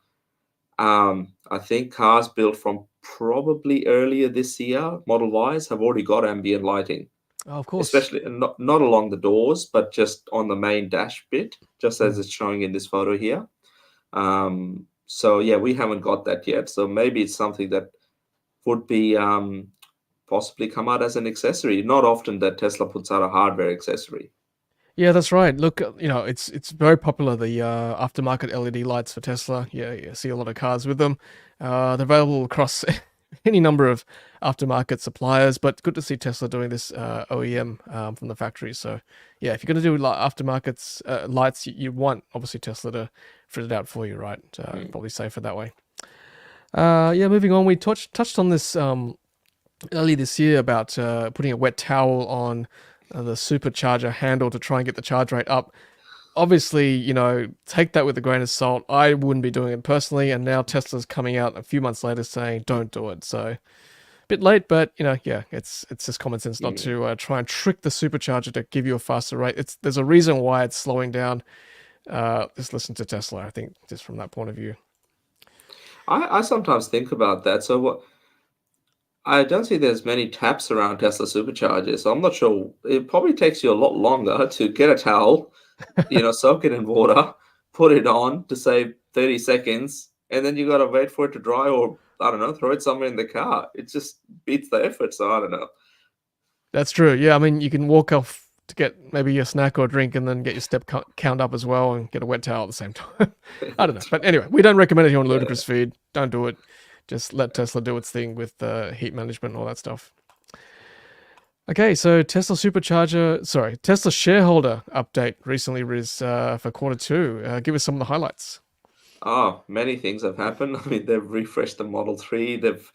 Speaker 2: I think cars built from probably earlier this year, Model Ys, have already got ambient lighting.
Speaker 1: Oh, of course.
Speaker 2: Especially not along the doors, but just on the main dash bit, just as it's showing in this photo here. So yeah, we haven't got that yet. So maybe it's something that would be possibly come out as an accessory. Not often that Tesla puts out a hardware accessory.
Speaker 1: Yeah, that's right. Look, it's very popular, the aftermarket LED lights for Tesla. Yeah, you see a lot of cars with them. They're available across any number of aftermarket suppliers, but good to see Tesla doing this OEM from the factory. So yeah, if you're going to do aftermarket lights, you want obviously Tesla to fit it out for you, right? Probably safer that way. Yeah, moving on, we touched on this early this year about putting a wet towel on the Supercharger handle to try and get the charge rate up. Obviously, take that with a grain of salt. I wouldn't be doing it personally, and now Tesla's coming out a few months later saying don't do it. So a bit late, but yeah, it's just common sense not to try and trick the Supercharger to give you a faster rate. There's a reason why it's slowing down. Just listen to Tesla, I think, just from that point of view.
Speaker 2: I sometimes think about that. So I don't see there's many taps around Tesla Superchargers. So I'm not sure. It probably takes you a lot longer to get a towel, soak it in water, put it on to save 30 seconds, and then you got to wait for it to dry, or I don't know, throw it somewhere in the car. It just beats the effort. So I don't know.
Speaker 1: That's true. Yeah, I mean, you can walk off to get maybe a snack or a drink and then get your step count up as well and get a wet towel at the same time. I don't know. But anyway, we don't recommend it here on Ludicrous Feed. Don't do it. Just let Tesla do its thing with heat management and all that stuff. Okay, so Tesla shareholder update recently, Riz, for Q2. Give us some of the highlights.
Speaker 2: Oh, many things have happened. I mean, they've refreshed the Model 3. They've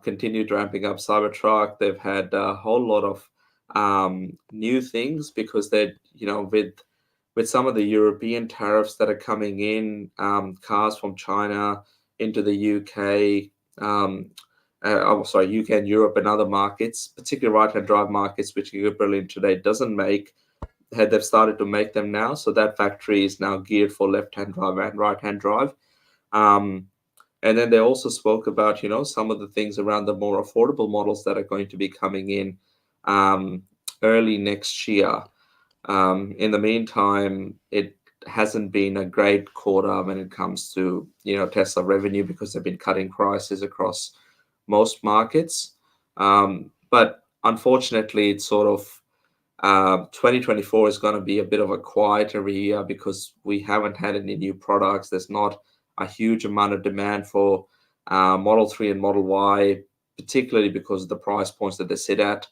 Speaker 2: continued ramping up Cybertruck. They've had a whole lot of new things because they're, with some of the European tariffs that are coming in, cars from China into the UK, UK and Europe and other markets, particularly right-hand drive markets, which Berlin today doesn't make. They've started to make them now, so that factory is now geared for left-hand drive and right-hand drive. And then they also spoke about, some of the things around the more affordable models that are going to be coming in early next year. In the meantime, it hasn't been a great quarter when it comes to, Tesla revenue because they've been cutting prices across most markets. But unfortunately, it's sort of 2024 is going to be a bit of a quieter year because we haven't had any new products. There's not a huge amount of demand for Model 3 and Model Y. particularly because of the price points that they sit at.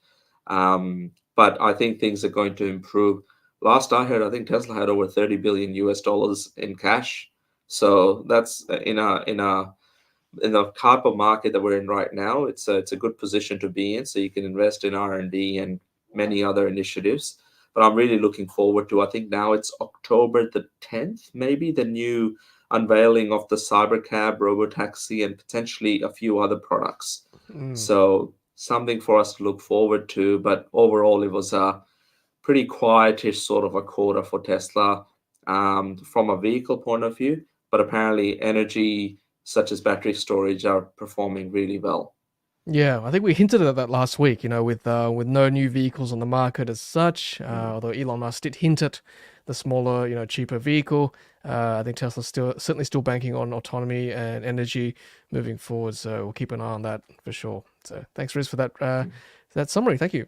Speaker 2: But I think things are going to improve. Last I heard, I think Tesla had over 30 billion US dollars in cash. So that's in the type of market that we're in right now. It's a good position to be in. So you can invest in R&D and many other initiatives. But I'm really looking forward to, I think now it's October the 10th, maybe, the new unveiling of the Cybercab, Robotaxi, and potentially a few other products. So something for us to look forward to. But overall, it was a pretty quietish sort of a quarter for Tesla from a vehicle point of view. But apparently energy, such as battery storage, are performing really well.
Speaker 1: Yeah, I think we hinted at that last week, with no new vehicles on the market as such, although Elon Musk did hint at the smaller, cheaper vehicle. I think Tesla's certainly still banking on autonomy and energy moving forward, so we'll keep an eye on that for sure. So thanks, Riz, for that summary. Thank you.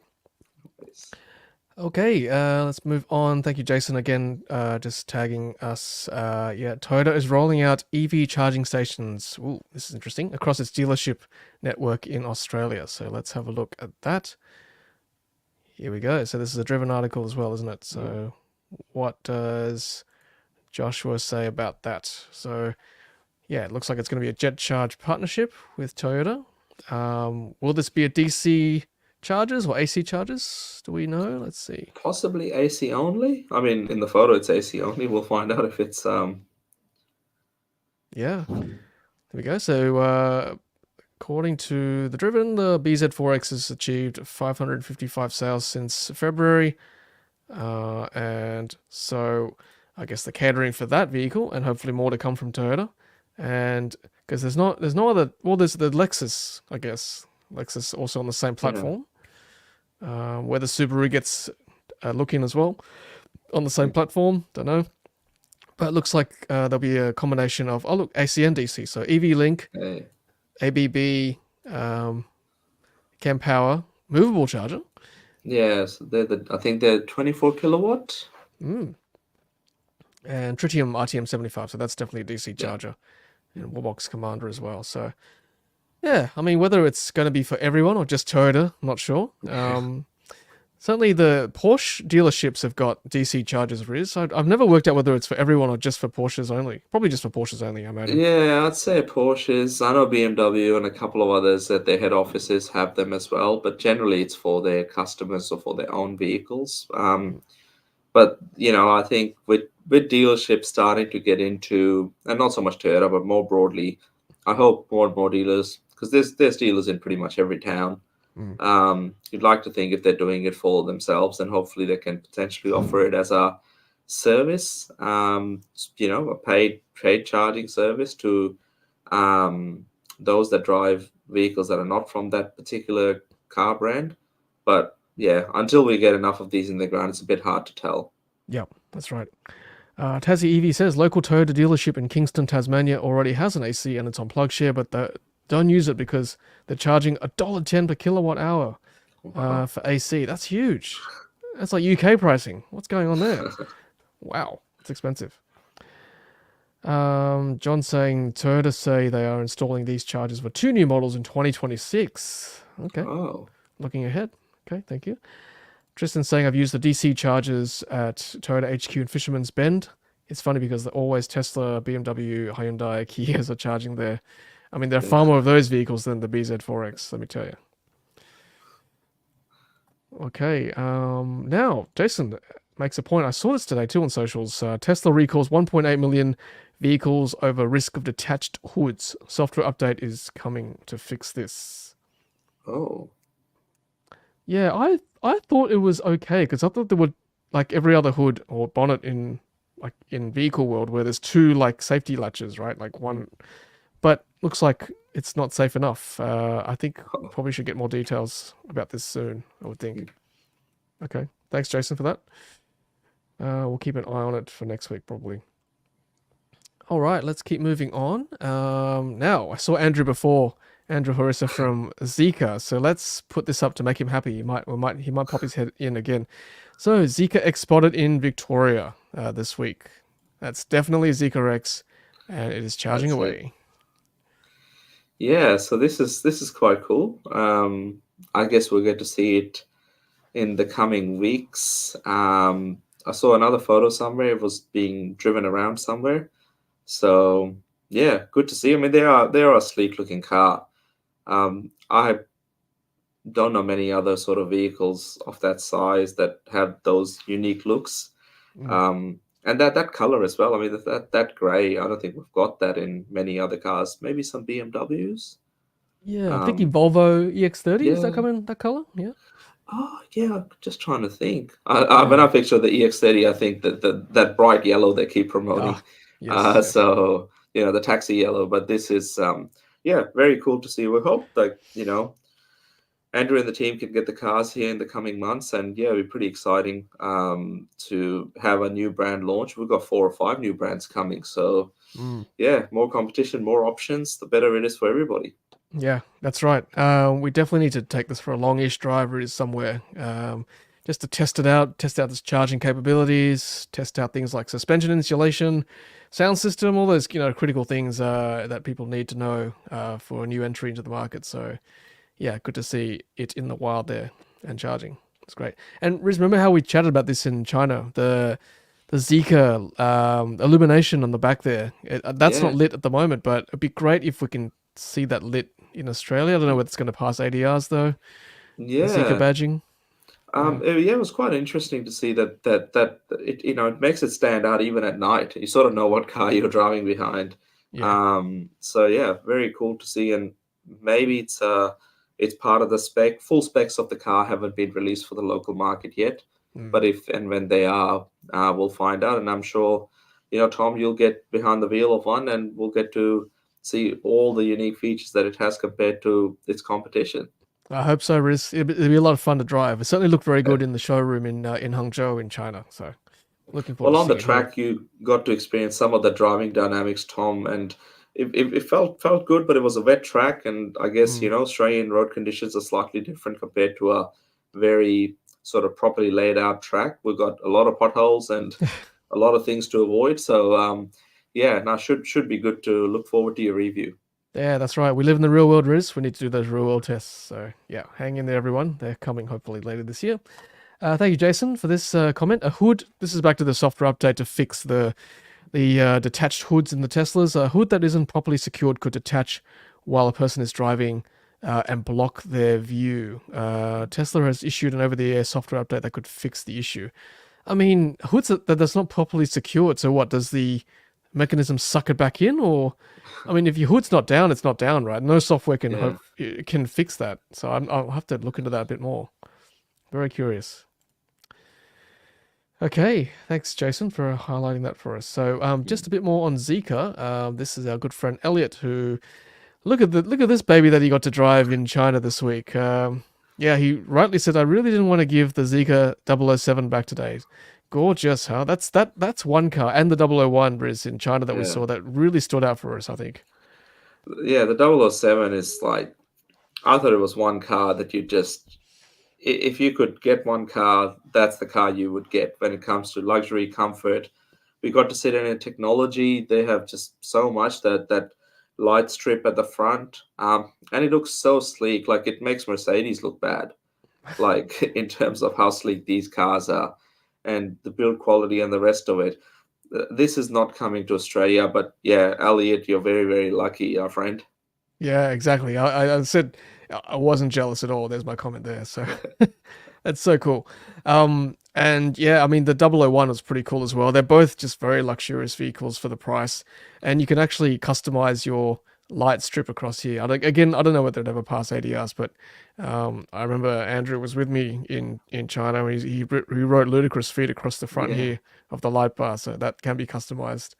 Speaker 1: Okay, let's move on. Thank you, Jason, again, just tagging us. Toyota is rolling out EV charging stations. Ooh, this is interesting. Across its dealership network in Australia. So let's have a look at that. Here we go. So this is a driven article as well, isn't it? So what does Joshua say about that? So yeah, it looks like it's going to be a jet charge partnership with Toyota. Will this be a DC chargers or AC chargers? Do we know? Let's see.
Speaker 2: Possibly AC only. I mean, in the photo, it's AC only. We'll find out if it's
Speaker 1: Yeah, there we go. So according to the Driven, the BZ4X has achieved 555 sales since February, and so I guess they're catering for that vehicle, and hopefully more to come from Toyota. And because there's no other. Well, there's the Lexus, I guess. Lexus also on the same platform. Whether Subaru gets a look in as well on the same platform, don't know. But it looks like there'll be a combination of, AC and DC. So EV Link, ABB, Cam Power, movable charger.
Speaker 2: Yes, I think they're 24 kilowatt.
Speaker 1: And Tritium RTM75, so that's definitely a DC charger. And Wallbox Commander as well. So yeah, I mean, whether it's going to be for everyone or just Toyota, I'm not sure. Certainly the Porsche dealerships have got DC chargers, Riz. I've never worked out whether it's for everyone or just for Porsches only. Probably just for Porsches only, I imagine.
Speaker 2: Yeah, I'd say Porsches. I know BMW and a couple of others at their head offices have them as well, but generally it's for their customers or for their own vehicles. But, I think with dealerships starting to get into, and not so much Toyota, but more broadly, I hope more and more dealers, because there's dealers in pretty much every town. You'd like to think if they're doing it for themselves, then hopefully they can potentially offer it as a service, a paid charging service to those that drive vehicles that are not from that particular car brand. But yeah, until we get enough of these in the ground, it's a bit hard to tell.
Speaker 1: Yeah, that's right. Tassie EV says local Toyota dealership in Kingston, Tasmania already has an AC and it's on plug share, but don't use it because they're charging $1.10 per kilowatt hour for AC. That's huge. That's like UK pricing. What's going on there? Wow, it's expensive. John saying Toyota say they are installing these chargers for 2 new models in 2026. Okay.
Speaker 2: Oh.
Speaker 1: Looking ahead. Okay, thank you. Tristan saying I've used the DC chargers at Toyota HQ in Fisherman's Bend. It's funny because they're always Tesla, BMW, Hyundai, Kias are charging there. I mean, there are far more of those vehicles than the BZ4X, let me tell you. Okay, now, Jason makes a point. I saw this today too on socials. Tesla recalls 1.8 million vehicles over risk of detached hoods. Software update is coming to fix this.
Speaker 2: Oh.
Speaker 1: Yeah, I thought it was okay because I thought there would, like every other hood or bonnet in vehicle world where there's 2 safety latches, right? Like one, but looks like it's not safe enough. I think probably should get more details about this soon, I would think. Okay, thanks Jason for that. We'll keep an eye on it for next week probably. All right, let's keep moving on. Now I saw Andrew before. Andrew Harissa from ZEEKR. So let's put this up to make him happy. He might pop his head in again. So ZEEKR X spotted in Victoria this week. That's definitely ZEEKR X, and it is charging away.
Speaker 2: Yeah, so this is quite cool. I guess we'll get to see it in the coming weeks. I saw another photo somewhere. It was being driven around somewhere. So yeah, good to see. I mean, they are a sleek looking car. I don't know many other sort of vehicles of that size that have those unique looks.
Speaker 1: Mm.
Speaker 2: And that color as well. I mean, that gray. I don't think we've got that in many other cars. Maybe some BMWs.
Speaker 1: Yeah, I'm thinking
Speaker 2: Um,
Speaker 1: Volvo EX30. Is that
Speaker 2: yeah.
Speaker 1: coming that color? Yeah.
Speaker 2: Oh, yeah. I'm just trying to think. When
Speaker 1: Yeah.
Speaker 2: I picture the EX30, I think that bright yellow they keep promoting.
Speaker 1: Ah, yes, yes.
Speaker 2: So the taxi yellow. But this is yeah, very cool to see. We hope that Andrew and the team can get the cars here in the coming months, and yeah, it'll be pretty exciting to have a new brand launch. We've got 4 or 5 new brands coming, so
Speaker 1: Mm.
Speaker 2: yeah, more competition, more options, the better it is for everybody.
Speaker 1: Yeah, that's right. We definitely need to take this for a longish drive. It is somewhere, just to test it out, test out its charging capabilities, test out things like suspension insulation, sound system, all those critical things that people need to know for a new entry into the market. So yeah, good to see it in the wild there and charging. It's great. And Riz, remember how we chatted about this in China? The ZEEKR illumination on the back there. That's not
Speaker 2: Yeah,
Speaker 1: lit at the moment, but it'd be great if we can see that lit in Australia. I don't know whether it's going to pass ADRs though. The ZEEKR
Speaker 2: yeah.
Speaker 1: badging. Yeah.
Speaker 2: Yeah, it was quite interesting to see that it it makes it stand out even at night. You sort of know what car you're driving behind.
Speaker 1: Yeah.
Speaker 2: So yeah, very cool to see, and maybe it's part of the spec. Full specs of the car haven't been released for the local market yet,
Speaker 1: Mm.
Speaker 2: but if and when they are, we'll find out. And I'm sure, Tom, you'll get behind the wheel of one, and we'll get to see all the unique features that it has compared to its competition.
Speaker 1: I hope so, Riz. It'll be a lot of fun to drive. It certainly looked very good in the showroom in Hangzhou in China. So looking forward
Speaker 2: Well,
Speaker 1: to
Speaker 2: on the
Speaker 1: seeing it here.
Speaker 2: track, you got to experience some of the driving dynamics, Tom, and it felt good, but it was a wet track, and I guess
Speaker 1: Mm.
Speaker 2: Australian road conditions are slightly different compared to a very sort of properly laid out track. We've got a lot of potholes and a lot of things to avoid. So yeah, now should be good to look forward to your review.
Speaker 1: Yeah, that's right. We live in the real world, Riz. We need to do those real world tests. So yeah, hang in there, everyone. They're coming hopefully later this year. Thank you, Jason, for this comment. A hood. This is back to the software update to fix the detached hoods in the Teslas. A hood that isn't properly secured could detach while a person is driving and block their view. Tesla has issued an over-the-air software update that could fix the issue. I mean, hoods that's not properly secured. So what, does the mechanism suck it back in, or I mean, if your hood's not down, it's not down, right? No software
Speaker 2: Yeah.
Speaker 1: can fix that. So I'll have to look into that a bit more. Very curious. Okay, thanks, Jason, for highlighting that for us. So, just a bit more on ZEEKR. This is our good friend Elliot, who look at this baby that he got to drive in China this week. Yeah, he rightly said, "I really didn't want to give the ZEEKR 007 back today." Gorgeous, huh? That's one car, and the 001 Briz in China that we
Speaker 2: Yeah.
Speaker 1: saw that really stood out for us, I think.
Speaker 2: Yeah, the 007 is like, I thought it was one car that you just, if you could get one car, that's the car you would get when it comes to luxury, comfort. We got to sit in a technology. They have just so much that light strip at the front, and it looks so sleek. Like it makes Mercedes look bad, like in terms of how sleek these cars are, and the build quality and the rest of it. This is not coming to Australia, but yeah, Elliot, you're very very lucky, our friend.
Speaker 1: Yeah, exactly. I said I wasn't jealous at all. There's my comment there. So that's so cool. And yeah, I mean, the 001 was pretty cool as well. They're both just very luxurious vehicles for the price. And you can actually customize your light strip across here. Again, I don't know whether it ever pass ADRs, but I remember Andrew was with me in China. And he wrote Ludicrous Feed across the front
Speaker 2: Yeah.
Speaker 1: here of the light bar. So that can be customized.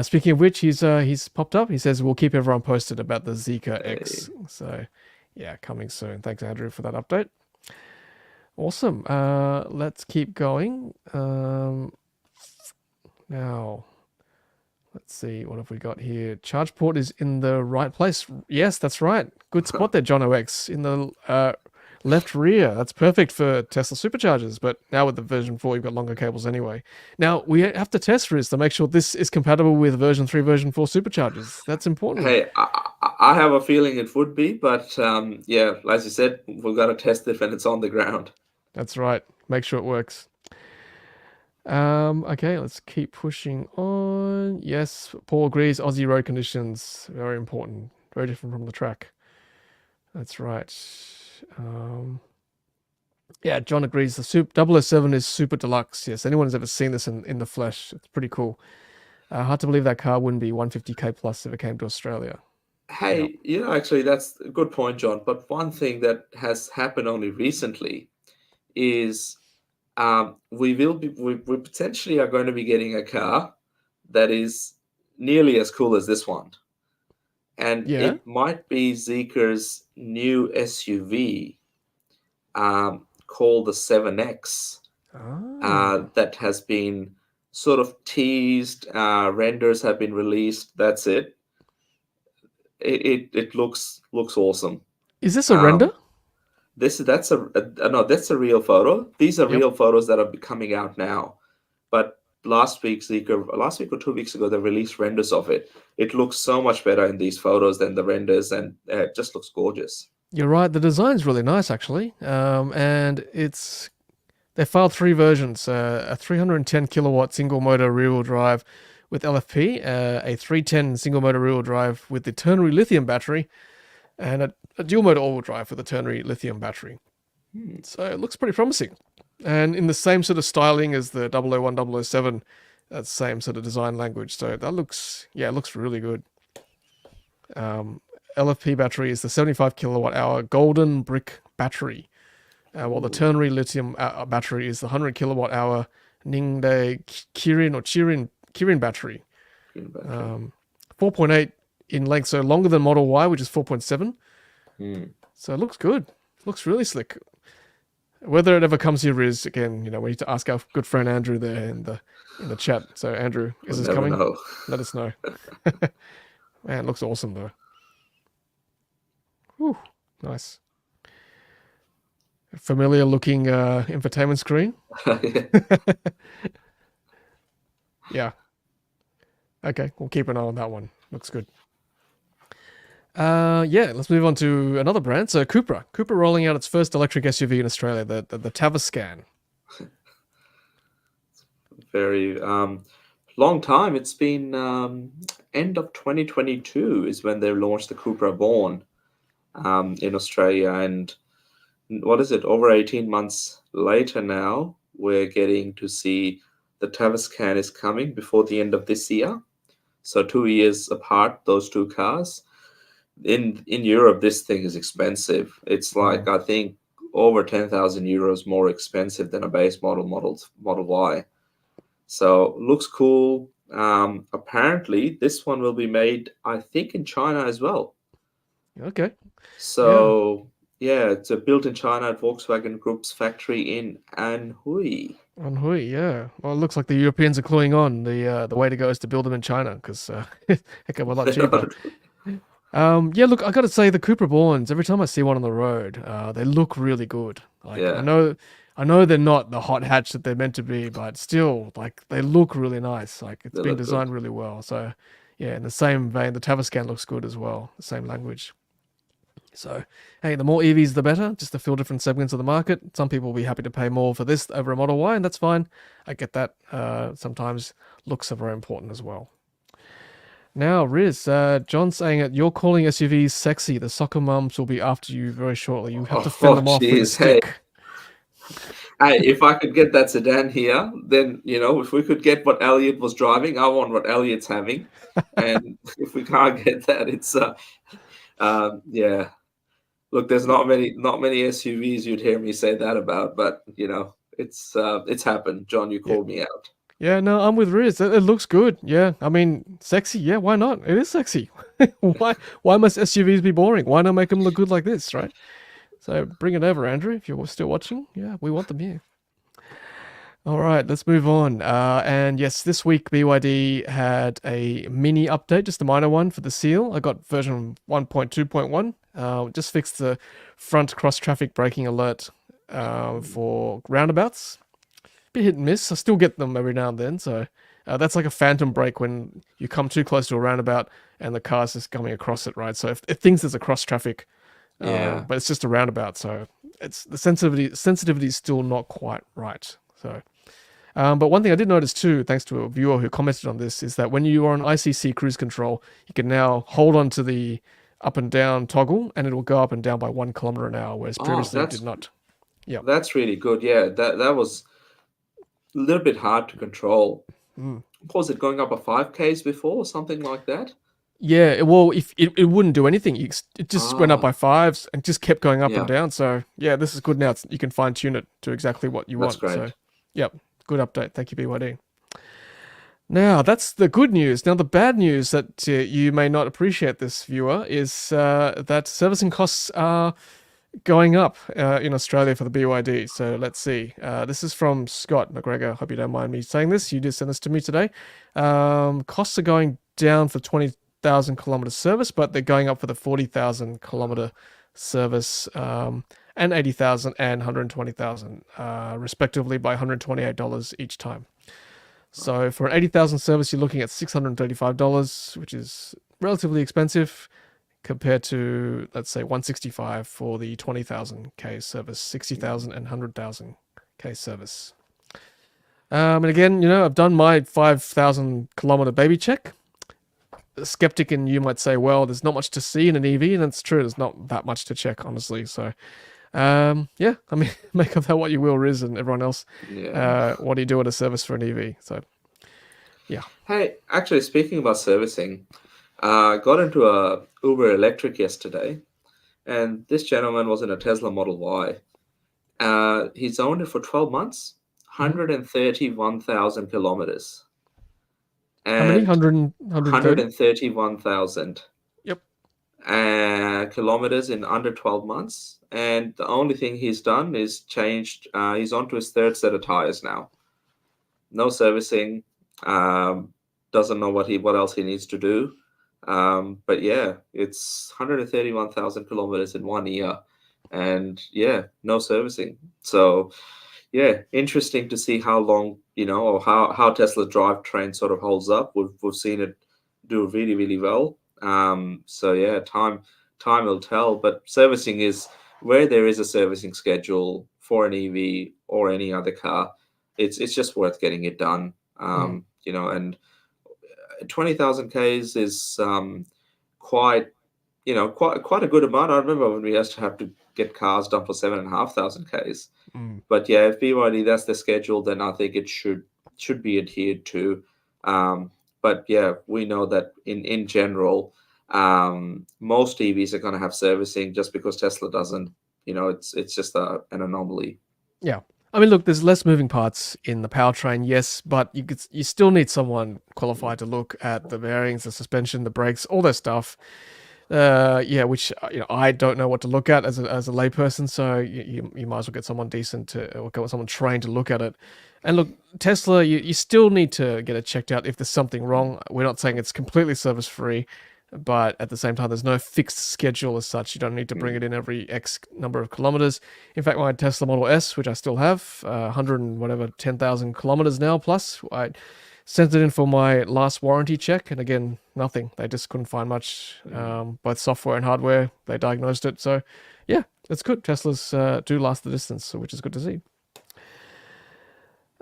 Speaker 1: Speaking of which, he's popped up. He says we'll keep everyone posted about the ZEEKR X.
Speaker 2: Hey.
Speaker 1: So, yeah, coming soon. Thanks, Andrew, for that update. Awesome. Let's keep going. Now, let's see, what have we got here? Charge port is in the right place. Yes, that's right. Good spot there, John OX, in the left rear. That's perfect for Tesla superchargers. But now with the version 4, you've got longer cables anyway. Now, we have to test Riz to make sure this is compatible with version 3, version 4 superchargers. That's important.
Speaker 2: Hey, I have a feeling it would be, but yeah, as you said, we've got to test it when it's on the ground.
Speaker 1: That's right. Make sure it works. Okay, let's keep pushing on. Yes, Paul agrees. Aussie road conditions, very important. Very different from the track. That's right. Yeah, John agrees. The 007 is super deluxe. Yes, anyone who's ever seen this in the flesh, it's pretty cool. Hard to believe that car wouldn't be 150k plus if it came to Australia.
Speaker 2: Hey, actually, that's a good point, John. But one thing that has happened only recently is we potentially are going to be getting a car that is nearly as cool as this one. And
Speaker 1: Yeah.
Speaker 2: it might be ZEEKR's new SUV called the 7X that has been sort of teased. Renders have been released. That's it. It looks awesome.
Speaker 1: Is this a render?
Speaker 2: That's a real photo. These are real photos that are coming out now. But last week or 2 weeks ago, they released renders of it. It looks so much better in these photos than the renders, and it just looks gorgeous.
Speaker 1: You're right. The design's really nice, actually. And they filed 3 versions: a 310 kilowatt single motor rear wheel drive with LFP, a 310 single motor rear wheel drive with the ternary lithium battery, and a dual motor all wheel drive with the ternary lithium battery. So it looks pretty promising. And in the same sort of styling as the 001, 007, that same sort of design language. So that looks, it looks really good. LFP battery is the 75 kilowatt hour golden brick battery, while the ternary lithium battery is the 100 kilowatt hour Ningde Kirin battery. 4.8 in length, so longer than Model Y, which is 4.7. So it looks good. Looks really slick. Whether it ever comes here is, again, we need to ask our good friend Andrew there in the chat. So Andrew, is this coming?
Speaker 2: Know.
Speaker 1: Let us know. Man, it looks awesome though. Whew, nice. Familiar looking infotainment screen. Yeah. Okay, we'll keep an eye on that one. Looks good. Let's move on to another brand. So Cupra rolling out its first electric SUV in Australia, the Tavascan.
Speaker 2: Very long time. It's been end of 2022 is when they launched the Cupra Born in Australia, and what is it? Over 18 months later now, we're getting to see the Tavascan is coming before the end of this year. So 2 years apart, those two cars. In Europe, this thing is expensive. It's like, I think, over 10,000 euros more expensive than a base Model Y. So looks cool. Apparently, this one will be made, I think, in China as well.
Speaker 1: Okay.
Speaker 2: So it's built in China at Volkswagen Group's factory in Anhui.
Speaker 1: Anhui, yeah. Well, it looks like the Europeans are cluing on. The way to go is to build them in China because heck of a lot cheaper. Look, I got to say the Cupra Borns. Every time I see one on the road, they look really good. I know they're not the hot hatch that they're meant to be, but still, they look really nice. It's been designed really well. So, yeah, in the same vein, the Tavascan looks good as well. The same language. So, hey, the more EVs, the better, just to fill different segments of the market. Some people will be happy to pay more for this over a Model Y, and that's fine. I get that. Sometimes looks are very important as well. Now, Riz, John's saying that you're calling SUVs sexy. The soccer mums will be after you very shortly. You have to fend them off with a stick.
Speaker 2: Hey, if I could get that sedan here, then, if we could get what Elliot was driving, I want what Elliot's having. And if we can't get that, it's, Look, there's not many SUVs you'd hear me say that about, but, it's happened. John, you called me out.
Speaker 1: Yeah, no, I'm with Riz. It looks good. Yeah, I mean, sexy. Yeah, why not? It is sexy. Why must SUVs be boring? Why not make them look good like this, right? So bring it over, Andrew, if you're still watching. Yeah, we want them here. All right, let's move on. And yes, this week BYD had a mini update, just a minor one for the Seal. I got version 1.2.1. Just fixed the front cross-traffic braking alert for roundabouts. Bit hit and miss. I still get them every now and then, so That's like a phantom brake when you come too close to a roundabout and the car's just coming across it, right? So if it thinks there's a cross traffic,
Speaker 2: Yeah.
Speaker 1: but it's just a roundabout, so it's the sensitivity is still not quite right. So, but one thing I did notice too, thanks to a viewer who commented on this, is that when you are on ICC cruise control, you can now hold on to the up and down toggle, and it will go up and down by 1 kilometer an hour, whereas
Speaker 2: Oh,
Speaker 1: previously it
Speaker 2: that's
Speaker 1: did not. Yeah.
Speaker 2: that's really good. Yeah, that was a little bit hard to control.
Speaker 1: Mm.
Speaker 2: Was it going up a 5Ks before or something like that?
Speaker 1: Yeah, well, if it wouldn't do anything, it just went up by
Speaker 2: Ah,
Speaker 1: 5s and just kept going up and
Speaker 2: yeah,
Speaker 1: down. So yeah, this is good now. You can fine tune it to exactly what you
Speaker 2: that's
Speaker 1: want. So,
Speaker 2: great.
Speaker 1: yep, good update. Thank you, BYD. Now, that's the good news. Now, the bad news that you may not appreciate, this viewer, is that servicing costs are going up in Australia for the BYD. So let's see. This is from Scott McGregor. Hope you don't mind me saying this. You did send this to me today. Costs are going down for 20,000 kilometer service, but they're going up for the 40,000 kilometer service and 80,000 and 120,000, respectively, by $128 each time. So for an 80,000 service, you're looking at $635, which is relatively expensive compared to, let's say, 165 for the 20,000 K service, 60,000 and 100,000 K service. And again, I've done my 5,000 kilometer baby check. A skeptic in you might say, well, there's not much to see in an EV, and it's true. There's not that much to check, honestly. So, yeah, I mean, make of that what you will, Riz, and everyone else.
Speaker 2: Yeah.
Speaker 1: What do you do at a service for an EV? So, yeah.
Speaker 2: Hey, actually, speaking about servicing, I got into a Uber Electric yesterday, and this gentleman was in a Tesla Model Y. He's owned it for 12 months,
Speaker 1: Mhm.
Speaker 2: 131,000 kilometers.
Speaker 1: How many?
Speaker 2: And
Speaker 1: 130?
Speaker 2: 131,000
Speaker 1: Yep.
Speaker 2: kilometers in under 12 months. And the only thing he's done is changed, he's onto his third set of tires now. No servicing, doesn't know what else he needs to do. But yeah, it's 131,000 kilometers in 1 year. And yeah, no servicing. So yeah, interesting to see how long, or how Tesla drivetrain sort of holds up. We've seen it do really, really well. So yeah, time will tell. But servicing is where there is a servicing schedule for an EV or any other car. It's just worth getting it done.
Speaker 1: Mm.
Speaker 2: And 20,000 Ks is quite quite a good amount. I remember when we used to have to get cars done for 7,500 Ks.
Speaker 1: Mm.
Speaker 2: But yeah, if BYD that's the schedule, then I think it should be adhered to. But yeah, we know that in general, most EVs are going to have servicing. Just because Tesla doesn't, it's just an anomaly.
Speaker 1: Yeah. I mean, look, there's less moving parts in the powertrain, yes, but you still need someone qualified to look at the bearings, the suspension, the brakes, all that stuff. Yeah, which I don't know what to look at as a layperson, so you might as well get someone decent or get someone trained to look at it. And look, Tesla, you still need to get it checked out if there's something wrong. We're not saying it's completely service free, but at the same time, there's no fixed schedule as such. You don't need to bring it in every X number of kilometers. In fact, my Tesla Model S, which I still have, 100 and whatever, 10,000 kilometers now plus, I sent it in for my last warranty check, and again, nothing. They just couldn't find much, both software and hardware. They diagnosed it. So, yeah, it's good. Teslas do last the distance, which is good to see.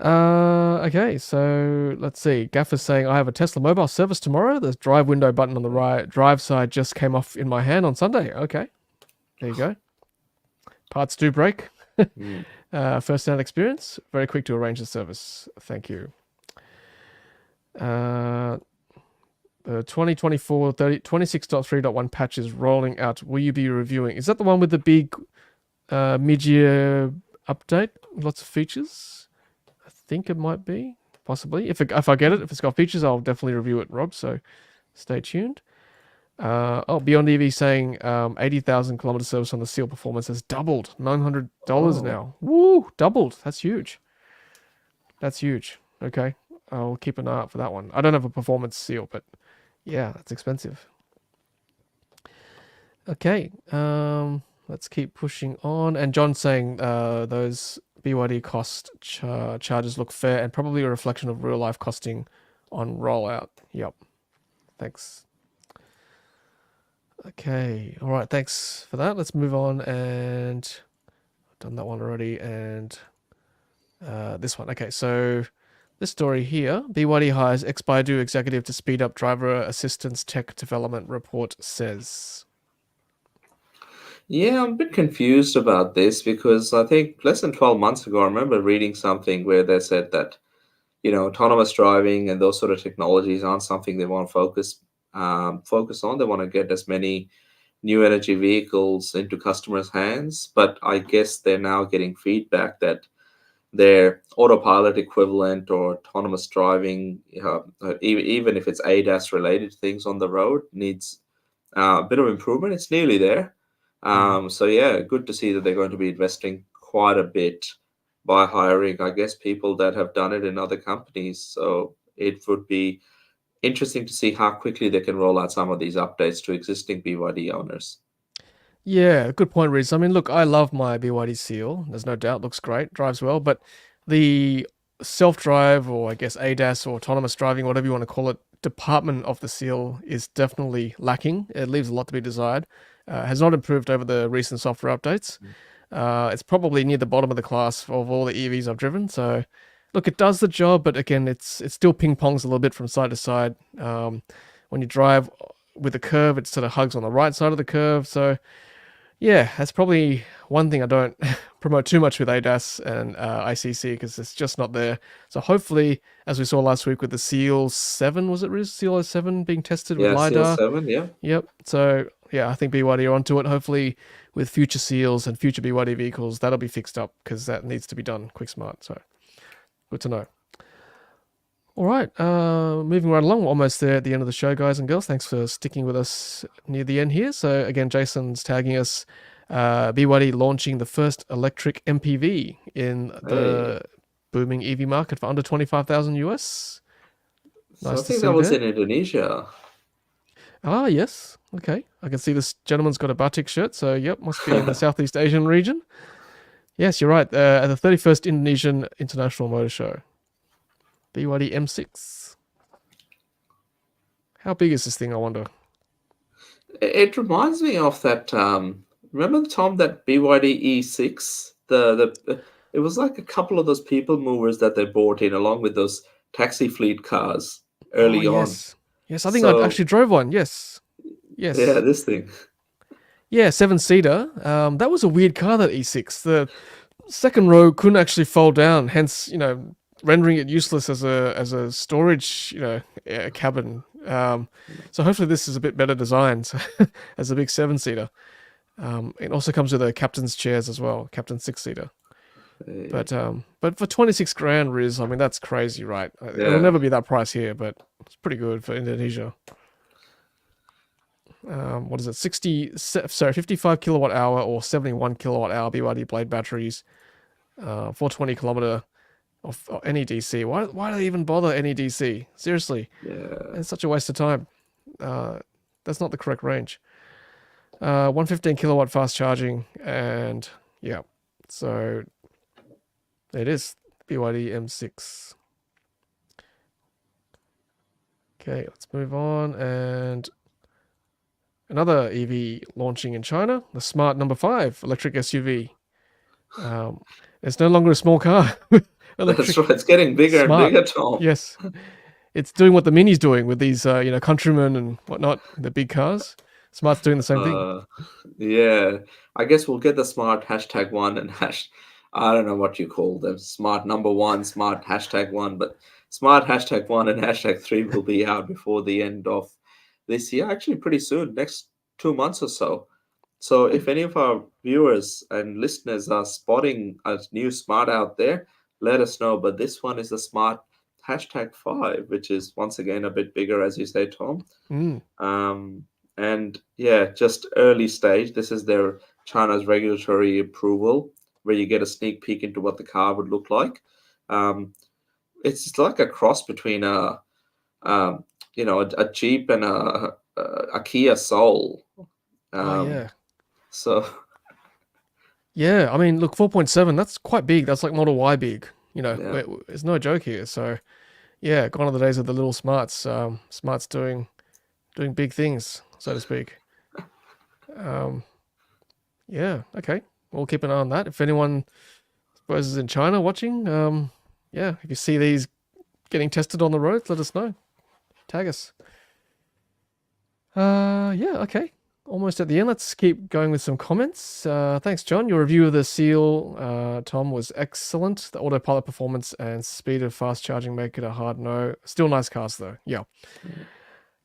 Speaker 1: Okay, so let's see. Gaffer's saying, I have a Tesla mobile service tomorrow. The drive window button on the right drive side just came off in my hand on Sunday. Okay, there you go. Parts do break. First-hand experience. Very quick to arrange the service. Thank you. The 2024 26.3.1 patch is rolling out. Will you be reviewing? Is that the one with the big mid-year update? Lots of features? I think it might be, possibly. If I get it, if it's got features, I'll definitely review it, Rob, so stay tuned. Beyond EV saying 80,000 kilometer service on the Seal Performance has doubled. $900 now. Woo, doubled. That's huge. That's huge. Okay. I'll keep an eye out for that one. I don't have a performance seal, but yeah, that's expensive. Okay, let's keep pushing on. And John's saying those BYD cost charges look fair and probably a reflection of real life costing on rollout. Yep. Thanks. Okay. All right. Thanks for that. Let's move on, and I've done that one already, and this one. Okay. So this story here: BYD hires ex-Baidu executive to speed up driver assistance tech development. Report says.
Speaker 2: Yeah, I'm a bit confused about this because I think less than 12 months ago, I remember reading something where they said that, autonomous driving and those sort of technologies aren't something they want to focus on. They want to get as many new energy vehicles into customers' hands. But I guess they're now getting feedback that their autopilot equivalent or autonomous driving, even if it's ADAS related things on the road, needs a bit of improvement. It's nearly there. So yeah, good to see that they're going to be investing quite a bit by hiring, I guess, people that have done it in other companies. So it would be interesting to see how quickly they can roll out some of these updates to existing BYD owners.
Speaker 1: Yeah, good point, Riz. I mean, look, I love my BYD Seal. There's no doubt, looks great, drives well, but the self-drive, or I guess ADAS or autonomous driving, whatever you want to call it, department of the Seal is definitely lacking. It leaves a lot to be desired. Has not improved over the recent software updates. It's probably near the bottom of the class of all the EVs I've driven. So, look, it does the job, but again, it still ping pongs a little bit from side to side. When you drive with a curve, it sort of hugs on the right side of the curve. So, yeah, that's probably one thing I don't promote too much with ADAS and ICC, because it's just not there. So hopefully, as we saw last week with the Seal 7, was it Riz? Seal 7 being tested with
Speaker 2: Yeah, Seal
Speaker 1: LiDAR.
Speaker 2: 7, yeah.
Speaker 1: Yep. So yeah, I think BYD are onto it. Hopefully, with future Seals and future BYD vehicles, that'll be fixed up, because that needs to be done quick smart. So good to know. All right, moving right along. We're almost there at the end of the show, guys and girls. Thanks for sticking with us near the end here. So again, Jason's tagging us. BYD launching the first electric MPV in the booming EV market for under 25,000 US.
Speaker 2: So
Speaker 1: Nice
Speaker 2: I
Speaker 1: to
Speaker 2: think
Speaker 1: see
Speaker 2: that was
Speaker 1: there.
Speaker 2: in Indonesia.
Speaker 1: Ah, yes. Okay. I can see this gentleman's got a batik shirt. So, yep, must be in the Southeast Asian region. Yes, you're right. At the 31st Indonesian International Motor Show. BYD M6. How big is this thing, I wonder?
Speaker 2: It reminds me of that. Remember, Tom, that BYD E6? It was like a couple of those people movers that they bought in along with those taxi fleet cars
Speaker 1: Oh,
Speaker 2: early on.
Speaker 1: yes. Yes, I think I
Speaker 2: So
Speaker 1: actually drove one. Yes.
Speaker 2: yeah,
Speaker 1: Yes.
Speaker 2: this thing.
Speaker 1: Yeah, 7-seater. That was a weird car, that E6. The second row couldn't actually fold down, hence, rendering it useless as a storage, cabin. So hopefully this is a bit better designed as a big 7-seater. It also comes with a captain's chairs as well, captain's 6-seater. But for 26 grand, Riz, I mean, that's crazy, right? It'll
Speaker 2: Yeah.
Speaker 1: never be that price here, but it's pretty good for Indonesia. What is it? 55 kilowatt hour or 71 kilowatt hour BYD Blade batteries, 420 kilometer of NEDC. Why do they even bother NEDC? Seriously,
Speaker 2: Yeah.
Speaker 1: it's such a waste of time. That's not the correct range. 115 kilowatt fast charging, and yeah, so it is BYD M6. Okay, let's move on. And another EV launching in China, the Smart number 5 electric SUV. It's no longer a small car.
Speaker 2: That's right. It's getting bigger
Speaker 1: Smart.
Speaker 2: and bigger, Tom.
Speaker 1: Yes, it's doing what the Mini's doing with these, Countrymen and whatnot, the big cars. Smart's doing the same thing.
Speaker 2: Yeah. I guess we'll get the smart #1 and I don't know what you call them. Smart number 1, smart #1, but smart #1 and #3 will be out before the end of this year. Actually, pretty soon, next 2 months or so. So if any of our viewers and listeners are spotting a new smart out there, let us know. But this one is the smart #5, which is once again a bit bigger, as you say, Tom. And yeah, just early stage. This is their China's regulatory approval, where you get a sneak peek into what the car would look like. It's like a cross between a Jeep and a Kia Soul.
Speaker 1: Yeah.
Speaker 2: So
Speaker 1: Yeah, I mean, look, 4.7, that's quite big. That's like Model Y big.
Speaker 2: Yeah.
Speaker 1: There's no joke here. So, Yeah, gone are the days of the little smarts. Smarts doing big things, so to speak. Yeah, okay. We'll keep an eye on that. If anyone, I suppose, is in China watching, yeah, if you see these getting tested on the road, let us know. Tag us. Yeah, okay. Almost at the end. Let's keep going with some comments. Thanks, John. Your review of the Seal, Tom, was excellent. The autopilot performance and speed of fast charging make it a hard no. Still nice cars, though. Yeah.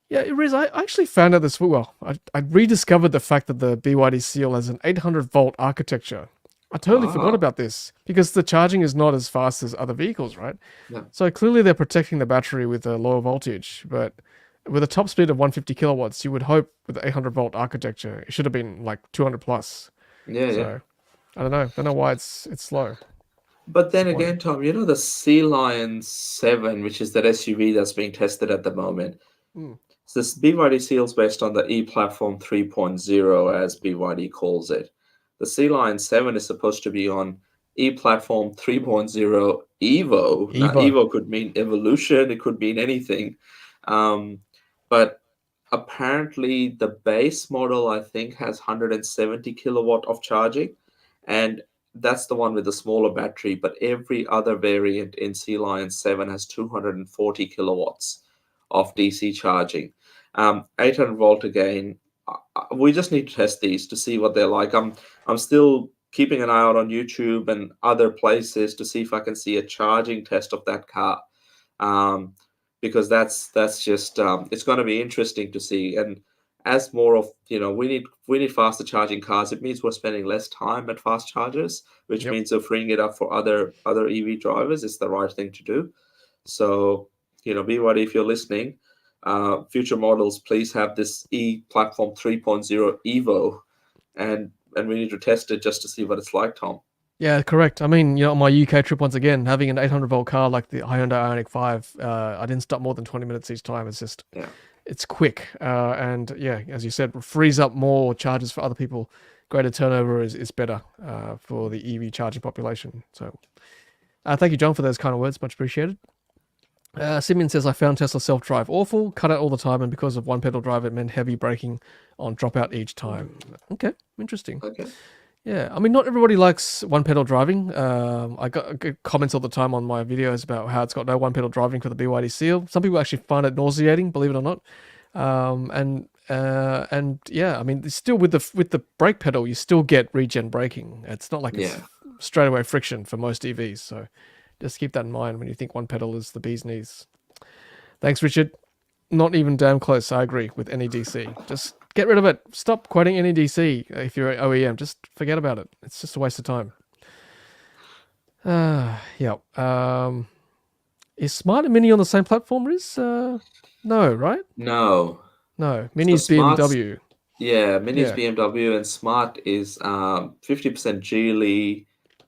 Speaker 1: Yeah, Riz, I actually found out this. Well, I rediscovered the fact that the BYD Seal has an 800-volt architecture. I totally forgot about this because the charging is not as fast as other vehicles, right?
Speaker 2: Yeah.
Speaker 1: So clearly they're protecting the battery with a lower voltage, but with a top speed of 150 kilowatts, you would hope with the 800-volt architecture, it should have been like 200 plus.
Speaker 2: Yeah,
Speaker 1: So
Speaker 2: yeah.
Speaker 1: I don't know why it's slow.
Speaker 2: But then
Speaker 1: Disappointing.
Speaker 2: again, Tom, you know the Sea Lion 7, which is that SUV that's being tested at the moment.
Speaker 1: Mm.
Speaker 2: So this BYD Seal is based on the E-Platform 3.0, as BYD calls it. The Sea Lion 7 is supposed to be on E-Platform 3.0 Evo. Now,
Speaker 1: Evo.
Speaker 2: Evo could mean evolution, it could mean anything. But apparently, the base model, I think, has 170 kilowatt of charging. And that's the one with the smaller battery. But every other variant in Sea Lion 7 has 240 kilowatts of DC charging. 800 volt again. We just need to test these to see what they're like. I'm still keeping an eye out on YouTube and other places to see if I can see a charging test of that car, because that's just it's going to be interesting to see. And as more of we need faster charging cars. It means we're spending less time at fast chargers, which
Speaker 1: Yep.
Speaker 2: means we're freeing it up for other EV drivers. It's the right thing to do. So BYD, if you're listening, future models, please have this E-Platform 3.0 Evo, and we need to test it just to see what it's like, Tom.
Speaker 1: Yeah, correct. I mean, on my UK trip once again, having an 800-volt car like the Hyundai Ioniq 5, I didn't stop more than 20 minutes each time. It's just, it's quick. And yeah, as you said, frees up more charges for other people. Greater turnover is better for the EV charging population. So thank you, John, for those kind of words. Much appreciated. Simeon says, I found Tesla self-drive awful, cut out all the time, and because of one pedal drive, it meant heavy braking on dropout each time. Okay, interesting.
Speaker 2: Okay.
Speaker 1: Yeah, I mean, not everybody likes one pedal driving. I got comments all the time on my videos about how it's got no one pedal driving for the BYD Seal. Some people actually find it nauseating, believe it or not. And yeah, I mean, still with the brake pedal, you still get regen braking. It's not like it's straight away friction for most EVs. So just keep that in mind when you think one pedal is the bee's knees. Thanks, Richard. Not even damn close. I agree with NEDC. Just get rid of it. Stop quoting NEDC if you're an OEM. Just forget about it. It's just a waste of time. Yeah. Is Smart and Mini on the same platform, Riz? No, right?
Speaker 2: No.
Speaker 1: Mini's BMW.
Speaker 2: Yeah, Mini's BMW, and Smart is 50% Geely,